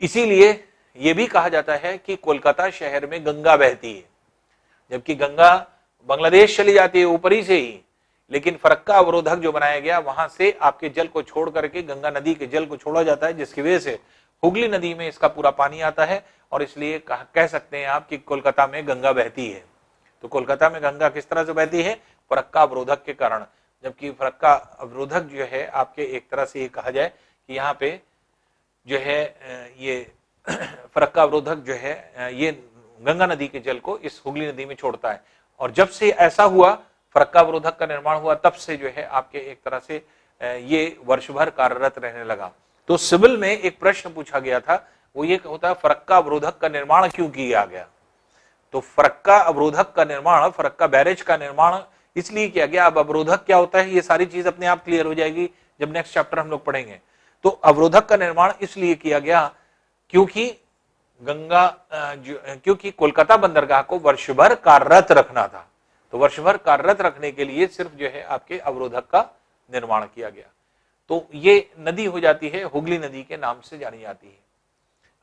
इसीलिए ये भी कहा जाता है कि कोलकाता शहर में गंगा बहती है, जबकि गंगा बांग्लादेश चली जाती है ऊपरी से ही। लेकिन फरक्का अवरोधक जो बनाया गया, वहां से आपके जल को छोड़ करके गंगा नदी के जल को छोड़ा जाता है, जिसकी वजह से हुगली नदी में इसका पूरा पानी आता है। और इसलिए कह सकते हैं आप कि कोलकाता में गंगा बहती है। तो कोलकाता में गंगा किस तरह से बहती है? फरक्का अवरोधक के कारण। जबकि फरक्का अवरोधक जो है आपके एक तरह से ये कहा जाए कि यहाँ पे जो है ये फरक्का अवरोधक जो है ये गंगा नदी के जल को इस हुगली नदी में छोड़ता है। और जब से ऐसा हुआ, फरक्का अवरोधक का निर्माण हुआ, तब से जो है आपके एक तरह से ये वर्ष भर कार्यरत रहने लगा। तो सिविल में एक प्रश्न पूछा गया था, वो ये होता है फरक्का अवरोधक का निर्माण क्यों किया गया? तो फरक्का अवरोधक का निर्माण, फरक्का बैरेज का निर्माण इसलिए किया गया। अब अवरोधक क्या होता है, ये सारी चीज अपने आप क्लियर हो जाएगी जब नेक्स्ट चैप्टर हम लोग पढ़ेंगे। तो अवरोधक का निर्माण इसलिए किया गया क्योंकि क्योंकि कोलकाता बंदरगाह को वर्ष भर कार्यरत रखना था। तो वर्ष भर कार्यरत रखने के लिए सिर्फ जो है आपके अवरोधक का निर्माण किया गया। तो ये नदी हो जाती है हुगली नदी के नाम से जानी जाती है।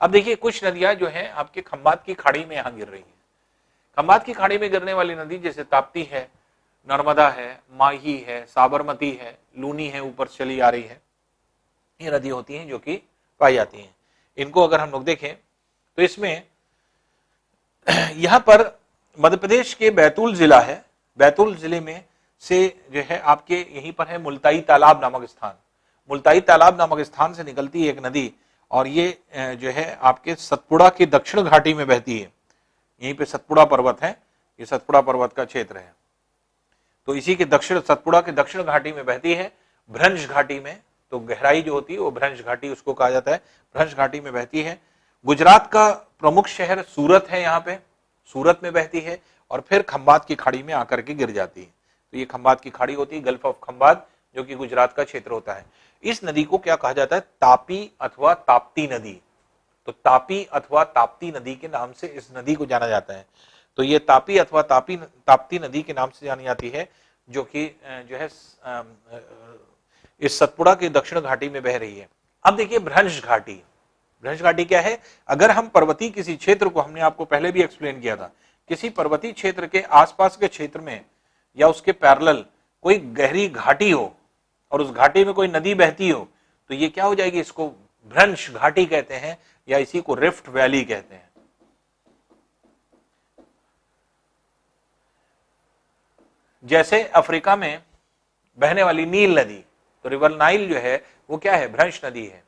अब देखिए कुछ नदियां जो है आपके खंबात की खाड़ी में यहां गिर रही है। खंबात की खाड़ी में गिरने वाली नदी जैसे ताप्ती है, नर्मदा है, माही है, साबरमती है, लूनी है, ऊपर चली आ रही है, ये नदी होती हैं जो कि पाई जाती हैं। इनको अगर हम लोग देखें तो इसमें यहां पर मध्य प्रदेश के बैतूल जिला है, बैतूल जिले में से जो है आपके यहीं पर है मुल्ताई तालाब नामक स्थान। मुल्ताई तालाब नामक स्थान से निकलती है एक नदी, और ये जो है आपके सतपुड़ा की दक्षिण घाटी में बहती है। यहीं पे सतपुड़ा पर्वत है, ये सतपुड़ा पर्वत का क्षेत्र है। तो इसी के दक्षिण, सतपुड़ा के दक्षिण घाटी में बहती है, भ्रंश घाटी में। तो गहराई जो होती है वो भ्रंश घाटी उसको कहा जाता है, भ्रंश घाटी में बहती है। गुजरात का प्रमुख शहर सूरत है, यहाँ पे सूरत में बहती है और फिर खंबात की खाड़ी में आकर के गिर जाती है। तो ये खंबात की खाड़ी होती है, गल्फ ऑफ खंबात, जो कि गुजरात का क्षेत्र होता है। इस नदी को क्या कहा जाता है? तापी अथवा ताप्ती नदी। तो तापी अथवा ताप्ती नदी के नाम से इस नदी को जाना जाता है। तो ये तापी अथवा ताप्ती नदी के नाम से जानी जाती है, जो कि जो है इस सतपुड़ा की दक्षिण घाटी में बह रही है। अब देखिए भ्रंश घाटी। भ्रंश घाटी क्या है? अगर हम पर्वतीय किसी क्षेत्र को, हमने आपको पहले भी एक्सप्लेन किया था, किसी पर्वतीय क्षेत्र के आसपास के क्षेत्र में या उसके पैरेलल कोई गहरी घाटी हो और उस घाटी में कोई नदी बहती हो, तो ये क्या हो जाएगी? इसको भ्रंश घाटी कहते हैं, या इसी को रिफ्ट वैली कहते हैं। जैसे अफ्रीका में बहने वाली नील नदी, तो रिवर नाइल जो है वो क्या है? भ्रंश नदी है,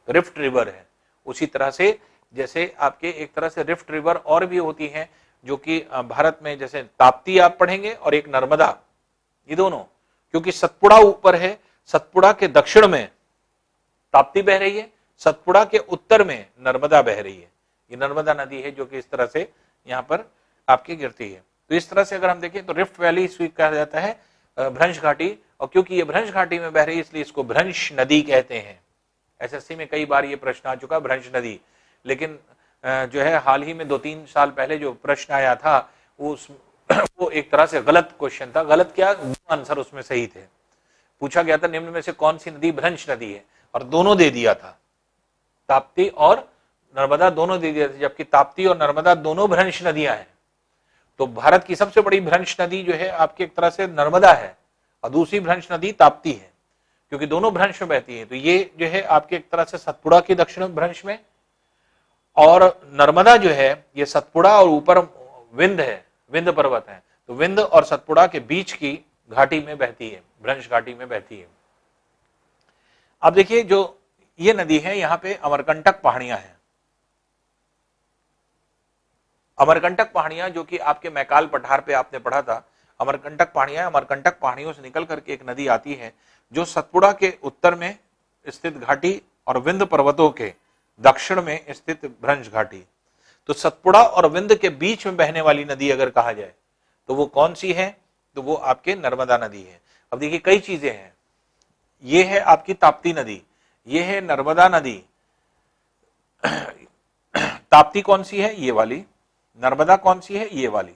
रिफ्ट रिवर है। उसी तरह से जैसे आपके एक तरह से रिफ्ट रिवर और भी होती हैं, जो कि भारत में जैसे ताप्ती आप पढ़ेंगे और एक नर्मदा, ये दोनों, क्योंकि सतपुड़ा ऊपर है, सतपुड़ा के दक्षिण में ताप्ती बह रही है, सतपुड़ा के उत्तर में नर्मदा बह रही है। ये नर्मदा नदी है जो कि इस तरह से यहाँ पर आपकी गिरती है। तो इस तरह से अगर हम देखें तो रिफ्ट वैली कहा जाता है भ्रंश घाटी, और क्योंकि ये भ्रंश घाटी में बह रही है इसलिए इसको भ्रंश नदी कहते हैं। एसएससी में कई बार ये प्रश्न आ चुका भ्रंश नदी, लेकिन जो है हाल ही में 2-3 साल पहले जो प्रश्न आया था वो एक तरह से गलत क्वेश्चन था। गलत क्या, आंसर उसमें सही थे। पूछा गया था निम्न में से कौन सी नदी भ्रंश नदी है, और दोनों दे दिया था, ताप्ती और नर्मदा दोनों दे दिया था, जबकि ताप्ती और नर्मदा दोनों भ्रंश नदियां हैं। तो भारत की सबसे बड़ी भ्रंश नदी जो है आपकी एक तरह से नर्मदा है, और दूसरी भ्रंश नदी ताप्ती है, क्योंकि दोनों भ्रंश में बहती है। तो ये जो है आपके एक तरह से सतपुड़ा की दक्षिण भ्रंश में, और नर्मदा जो है ये सतपुड़ा और ऊपर विंध्य है, विंध्य पर्वत है, तो विंध्य और सतपुड़ा के बीच की घाटी में बहती है, भ्रंश घाटी में बहती है। अब देखिए जो ये नदी है, यहां पे अमरकंटक पहाड़ियां हैं। अमरकंटक पहाड़ियां जो कि आपके मैकाल पठार पे आपने पढ़ा था, अमरकंटक पहाड़ियां, अमरकंटक पहाड़ियों से निकल करके एक नदी आती है जो सतपुड़ा के उत्तर में स्थित घाटी और विंध्य पर्वतों के दक्षिण में स्थित भ्रंश घाटी। तो सतपुड़ा और विंध्य के बीच में बहने वाली नदी अगर कहा जाए तो वो कौन सी है, तो वो आपके नर्मदा नदी है। अब देखिए कई चीजें हैं, ये है आपकी ताप्ती नदी, ये है नर्मदा नदी। ताप्ती कौन सी है, ये वाली। नर्मदा कौन सी है, ये वाली।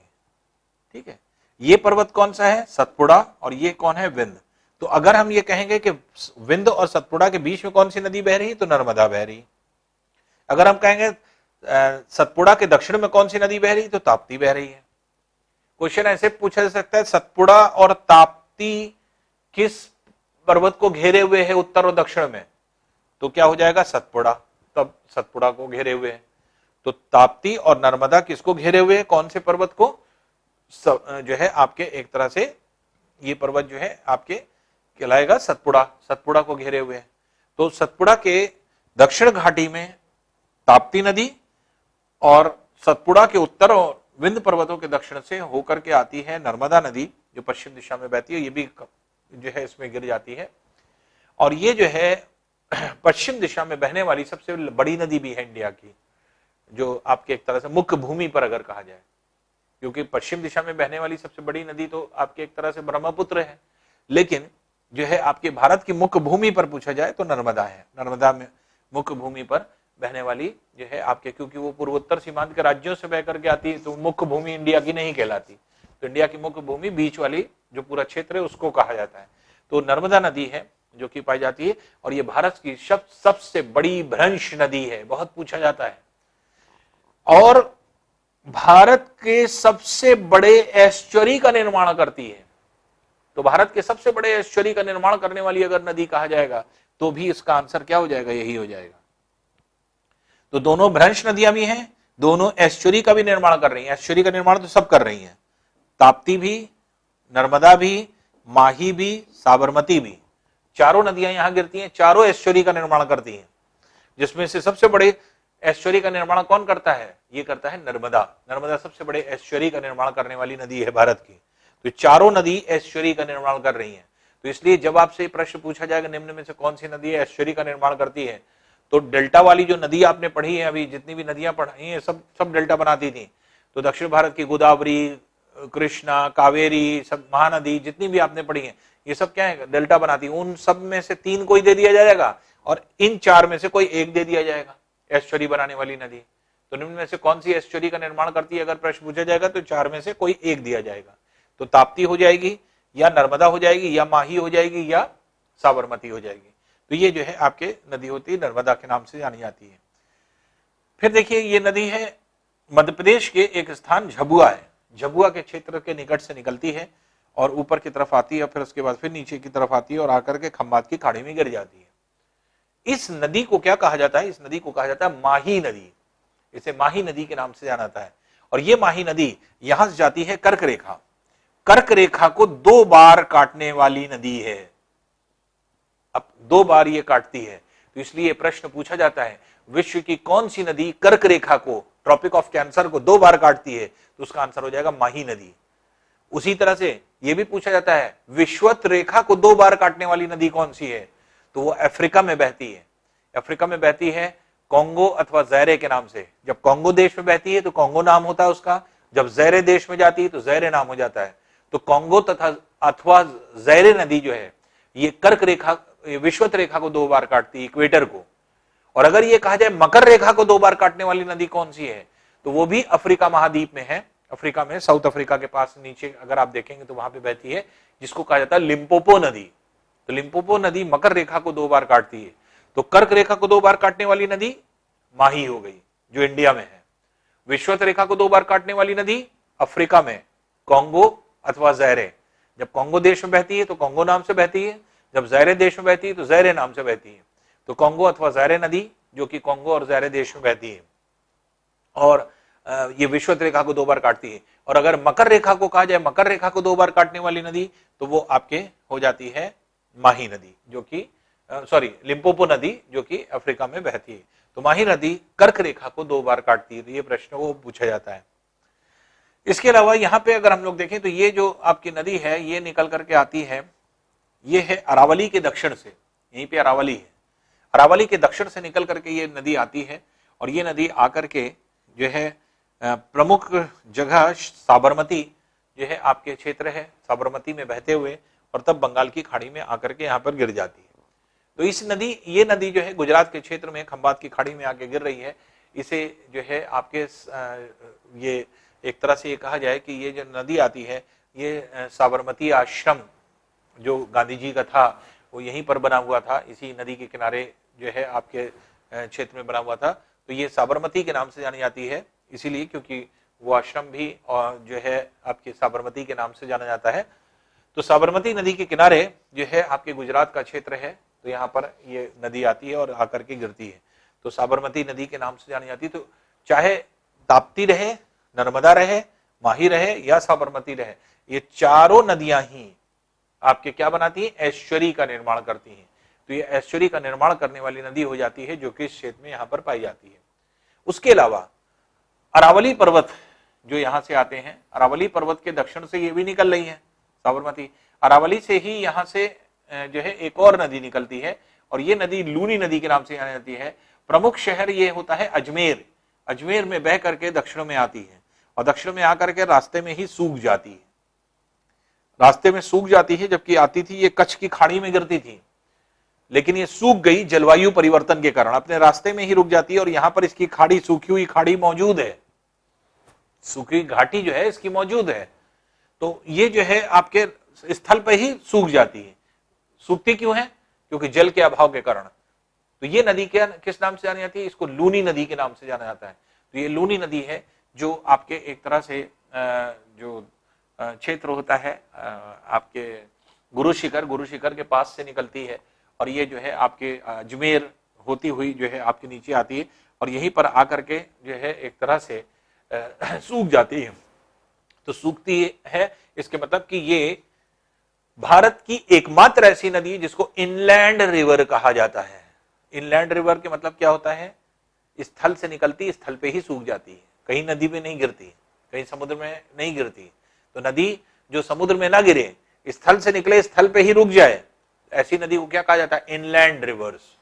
ठीक है, ये पर्वत कौन सा है, सतपुड़ा, और ये कौन है, विंध्य। तो अगर हम ये कहेंगे कि विंध्य और सतपुड़ा के बीच में कौन सी नदी बह रही है, तो नर्मदा बह रही। अगर हम कहेंगे सतपुड़ा के दक्षिण में कौन सी नदी बह रही, तो ताप्ती बह रही है। क्वेश्चन ऐसे पूछा जा सकता है, सतपुड़ा और ताप्ती किस पर्वत को घेरे हुए है उत्तर और दक्षिण में, तो क्या हो जाएगा, सतपुड़ा। तब सतपुड़ा को घेरे हुए है। तो ताप्ती और नर्मदा किसको घेरे हुए है, कौन से पर्वत को, जो है आपके एक तरह से ये पर्वत जो है आपके कहलाएगा सतपुड़ा, सतपुड़ा को घेरे हुए है। तो सतपुड़ा के दक्षिण घाटी में ताप्ती नदी, और सतपुड़ा के उत्तर और विंध्य पर्वतों के दक्षिण से होकर के आती है नर्मदा नदी, जो पश्चिम दिशा में बहती है, ये भी जो है इसमें गिर जाती है। और ये जो है पश्चिम दिशा में बहने वाली सबसे बड़ी नदी भी है इंडिया की, जो आपके एक तरह से मुख्य भूमि पर अगर कहा जाए, क्योंकि पश्चिम दिशा में बहने वाली सबसे बड़ी नदी तो आपके एक तरह से ब्रह्मपुत्र है, लेकिन जो है आपके भारत की मुख्य भूमि पर पूछा जाए तो नर्मदा है। नर्मदा में मुख्य भूमि पर बहने वाली जो है आपके, क्योंकि वो पूर्वोत्तर सीमांत के राज्यों से बह करके आती है, तो मुख्य भूमि इंडिया की नहीं कहलाती। तो इंडिया की मुख्य भूमि बीच वाली जो पूरा क्षेत्र है उसको कहा जाता है। तो नर्मदा नदी है जो कि पाई जाती है, और ये भारत की सबसे बड़ी भ्रंश नदी है, बहुत पूछा जाता है। और भारत के सबसे बड़े एस्चुरी का निर्माण करती है। तो भारत के सबसे बड़े एस्चुरी का निर्माण करने वाली अगर नदी कहा जाएगा तो भी इसका आंसर क्या हो जाएगा, यही हो जाएगा। तो दोनों भ्रंश नदियां भी हैं, दोनों एस्चुरी का भी निर्माण कर रही हैं। एस्चुरी का निर्माण तो सब कर रही हैं, ताप्ती भी, नर्मदा भी, माही भी, साबरमती भी, चारों नदियां यहां गिरती हैं, चारों एस्चुरी का निर्माण करती हैं। जिसमें से सबसे बड़े एस्चुरी का निर्माण कौन करता है, ये करता है नर्मदा। नर्मदा सबसे बड़े एस्चुरी का निर्माण करने वाली नदी है भारत की। तो चारों नदी एस्चुरी का निर्माण कर रही हैं। तो इसलिए जब आपसे प्रश्न पूछा जाएगा निम्न में से कौन सी नदी है एस्चुरी का निर्माण करती है, तो डेल्टा वाली जो नदी आपने पढ़ी है, अभी जितनी भी नदियां पढ़ी हैं सब डेल्टा बनाती थी। तो दक्षिण भारत की गोदावरी, कृष्णा, कावेरी, सब महानदी जितनी भी आपने पढ़ी है, ये सब क्या है, डेल्टा बनाती है। उन सब में से 3 को ही दे दिया जाएगा, और इन 4 में से कोई एक दे दिया जाएगा एस्चुरी बनाने वाली नदी। तो निम्न में से कौन सी एस्चुरी का निर्माण करती है अगर प्रश्न पूछा जाएगा, तो 4 में से कोई एक दिया जाएगा। तो ताप्ती हो जाएगी, या नर्मदा हो जाएगी, या माही हो जाएगी, या साबरमती हो जाएगी। तो ये जो है आपके नदी होती है, नर्मदा के नाम से जानी जाती है। फिर देखिए ये नदी है मध्य प्रदेश के एक स्थान झबुआ है, झबुआ के क्षेत्र के निकट से निकलती है और ऊपर की तरफ आती है, फिर उसके बाद फिर नीचे की तरफ आती है और आकर के खंबात की खाड़ी में गिर जाती है। इस नदी को क्या कहा जाता है, इस नदी को कहा जाता है माही नदी। इसे माही नदी के नाम से जाना जाता है। और ये माही नदी यहां से जाती है कर्क रेखा, कर्क रेखा को 2 बार काटने वाली नदी है। अब 2 बार ये काटती है, तो इसलिए प्रश्न पूछा जाता है विश्व की कौन सी नदी कर्क रेखा को, ट्रॉपिक ऑफ कैंसर को 2 बार काटती है, तो उसका आंसर हो जाएगा माही नदी। उसी तरह से यह भी पूछा जाता है विषुवत रेखा को 2 बार काटने वाली नदी कौन सी है, तो वो अफ्रीका में बहती है। अफ्रीका में बहती है कोंगो अथवा ज़ैरे के नाम से। जब कोंगो देश में बहती है तो कोंगो नाम होता है उसका, जब ज़ैरे देश में जाती है तो ज़ैरे नाम हो जाता है। तो कोंगो तथा अथवा ज़ैरे नदी जो है ये कर्क रेखा, विषुवत रेखा को 2 बार काटती है, इक्वेटर को। और अगर ये कहा जाए मकर रेखा को 2 बार काटने वाली नदी कौन सी है, तो वो भी अफ्रीका महाद्वीप में है। अफ्रीका में साउथ अफ्रीका के पास नीचे अगर आप देखेंगे तो वहां पे बहती है, जिसको कहा जाता है लिम्पोपो नदी। तो लिम्पोपो नदी मकर रेखा को 2 बार काटती है। तो कर्क रेखा को 2 बार काटने वाली नदी माही हो गई जो इंडिया में है। विषुवत रेखा को 2 बार काटने वाली नदी अफ्रीका में कॉन्गो अथवा ज़ैरे। जब कॉन्गो देश में बहती है तो कॉन्गो नाम से बहती है, जब ज़ैरे देश में बहती है तो ज़ैरे नाम से बहती है। तो कॉन्गो अथवा ज़ैरे नदी जो कि कॉन्गो और ज़ैरे देश में बहती है और ये विषुवत रेखा को 2 बार काटती है। और अगर मकर रेखा को कहा जाए, मकर रेखा को 2 बार काटने वाली नदी, तो वो आपके हो जाती है माही नदी, जो कि लिम्पोपो नदी, जो कि अफ्रीका में बहती है। तो माही नदी कर्क रेखा को 2 बार काटती है। तो ये प्रश्न वो पूछा जाता है। इसके अलावा यहाँ पे अगर हम लोग देखें तो ये जो आपकी नदी है ये निकल करके आती है, ये है अरावली के दक्षिण से, यहीं पे अरावली है, अरावली के दक्षिण से निकल करके ये नदी आती है और ये नदी आकर के जो है प्रमुख जगह साबरमती जो है आपके क्षेत्र है, साबरमती में बहते हुए और तब बंगाल की खाड़ी में आकर के यहाँ पर गिर जाती है। तो इस नदी, ये नदी जो है गुजरात के क्षेत्र में खंबात की खाड़ी में आके गिर रही है। इसे जो है आपके ये एक तरह से ये कहा जाए कि ये जो नदी आती है ये साबरमती आश्रम जो गांधी जी का था वो यहीं पर बना हुआ था, इसी नदी के किनारे जो है आपके क्षेत्र में बना हुआ था। तो ये साबरमती के नाम से जानी जाती है इसीलिए क्योंकि वो आश्रम भी और जो है आपके साबरमती के नाम से जाना जाता है। तो साबरमती नदी के किनारे जो है आपके गुजरात का क्षेत्र है, तो यहाँ पर ये नदी आती है और आकर के गिरती है। तो साबरमती नदी के नाम से जानी जाती है। तो चाहे ताप्ती रहे, नर्मदा रहे, माही रहे या साबरमती रहे, ये चारों नदियां ही आपके क्या बनाती हैं, ऐश्वर्य का निर्माण करती हैं। तो ये ऐश्वर्य का निर्माण करने वाली नदी हो जाती है जो कि इस क्षेत्र में यहाँ पर पाई जाती है। उसके अलावा अरावली पर्वत जो यहाँ से आते हैं, अरावली पर्वत के दक्षिण से ये भी निकल रही है साबरमती। अरावली से ही यहाँ से जो है एक और नदी निकलती है और ये नदी लूनी नदी के नाम से जानी जाती है। प्रमुख शहर ये होता है अजमेर। अजमेर में बह करके दक्षिण में आती है और दक्षिण में आकर के रास्ते में ही सूख जाती है, रास्ते में सूख जाती है। जबकि आती थी ये कच्छ की खाड़ी में गिरती थी, लेकिन ये सूख गई जलवायु परिवर्तन के कारण, अपने रास्ते में ही रुक जाती है और यहां पर इसकी खाड़ी, सूखी हुई खाड़ी मौजूद है, सूखी घाटी जो है इसकी मौजूद है। तो ये जो है आपके स्थल पर ही सूख जाती है। सूखती क्यों है? क्योंकि जल के अभाव के कारण। तो ये नदी क्या किस नाम से जानी जाती है? इसको लूनी नदी के नाम से जाना जाता है। तो ये लूनी नदी है जो आपके एक तरह से जो क्षेत्र होता है आपके गुरु शिखर के पास से निकलती है और ये जो है आपके अजमेर होती हुई जो है आपके नीचे आती है और यहीं पर आकर के जो है एक तरह से सूख जाती है। तो सूखती है इसके मतलब कि ये भारत की एकमात्र ऐसी नदी है जिसको इनलैंड रिवर कहा जाता है। इनलैंड रिवर के मतलब क्या होता है? स्थल से निकलती, स्थल पे ही सूख जाती है, कहीं नदी में नहीं गिरती, कहीं समुद्र में नहीं गिरती। तो नदी जो समुद्र में ना गिरे, स्थल से निकले, स्थल पे ही रुक जाए, ऐसी नदी को क्या कहा जाता है? Inland reverse.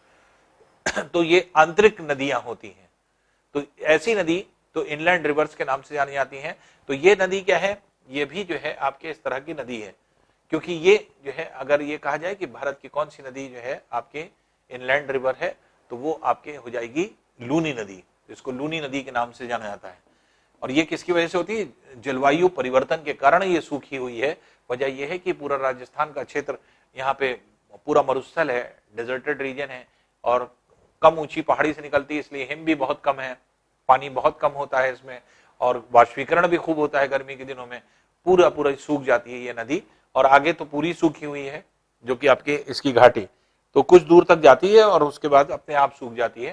तो ये आंतरिक नदियां होती हैं। तो ऐसी नदी तो इनलैंड रिवर्स के नाम से जानी जाती हैं। तो ये नदी क्या है? ये भी जो है आपके इस तरह की नदी है, क्योंकि ये जो है अगर ये कहा जाए कि भारत की कौन सी नदी जो है आपके इनलैंड रिवर है, तो वो आपके हो जाएगी लूनी नदी। इसको लूनी नदी के नाम से जाना जाता है। और ये किसकी वजह से होती है? जलवायु परिवर्तन के कारण ये सूखी हुई है। वजह यह है कि पूरा राजस्थान का क्षेत्र यहाँ पे पूरा मरुस्थल है, डेजर्टेड रीजन है और कम ऊंची पहाड़ी से निकलती है, इसलिए हिम भी बहुत कम है, पानी बहुत कम होता है इसमें और वाष्पीकरण भी खूब होता है गर्मी के दिनों में। पूरा सूख जाती है ये नदी और आगे तो पूरी सूखी हुई है जो कि आपके इसकी घाटी तो कुछ दूर तक जाती है और उसके बाद अपने आप सूख जाती है।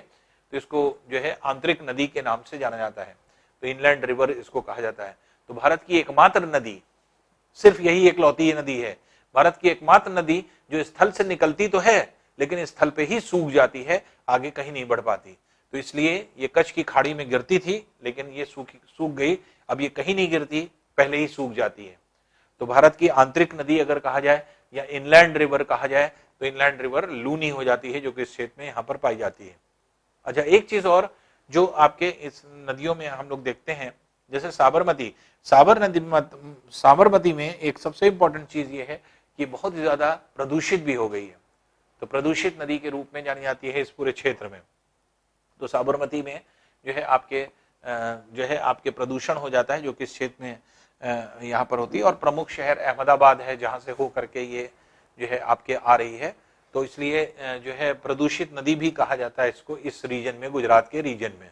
तो इसको जो है आंतरिक नदी के नाम से जाना जाता है। तो इनलैंड रिवर इसको कहा जाता है। तो भारत की एकमात्र नदी, सिर्फ यही एकलौती नदी है भारत की एकमात्र नदी जो स्थल से निकलती तो है लेकिन स्थल पे ही सूख जाती है, आगे कहीं नहीं बढ़ पाती। तो इसलिए ये कच्छ की खाड़ी में गिरती थी लेकिन ये सूख गई, अब ये कहीं नहीं गिरती, पहले ही सूख जाती है। तो भारत की आंतरिक नदी अगर कहा जाए या इनलैंड रिवर कहा जाए तो इनलैंड रिवर लूनी हो जाती है जो कि इस क्षेत्र में यहाँ पर पाई जाती है। अच्छा, एक चीज और जो आपके इस नदियों में हम लोग देखते हैं, जैसे साबरमती में एक सबसे इंपॉर्टेंट चीज ये है कि बहुत ज्यादा प्रदूषित भी हो गई है। तो प्रदूषित नदी के रूप में जानी जाती है इस पूरे क्षेत्र में। तो साबरमती में जो है आपके प्रदूषण हो जाता है जो कि इस क्षेत्र में यहाँ पर होती है। और प्रमुख शहर अहमदाबाद है जहाँ से हो करके ये जो है आपके आ रही है। तो इसलिए जो है प्रदूषित नदी भी कहा जाता है इसको, इस रीजन में, गुजरात के रीजन में।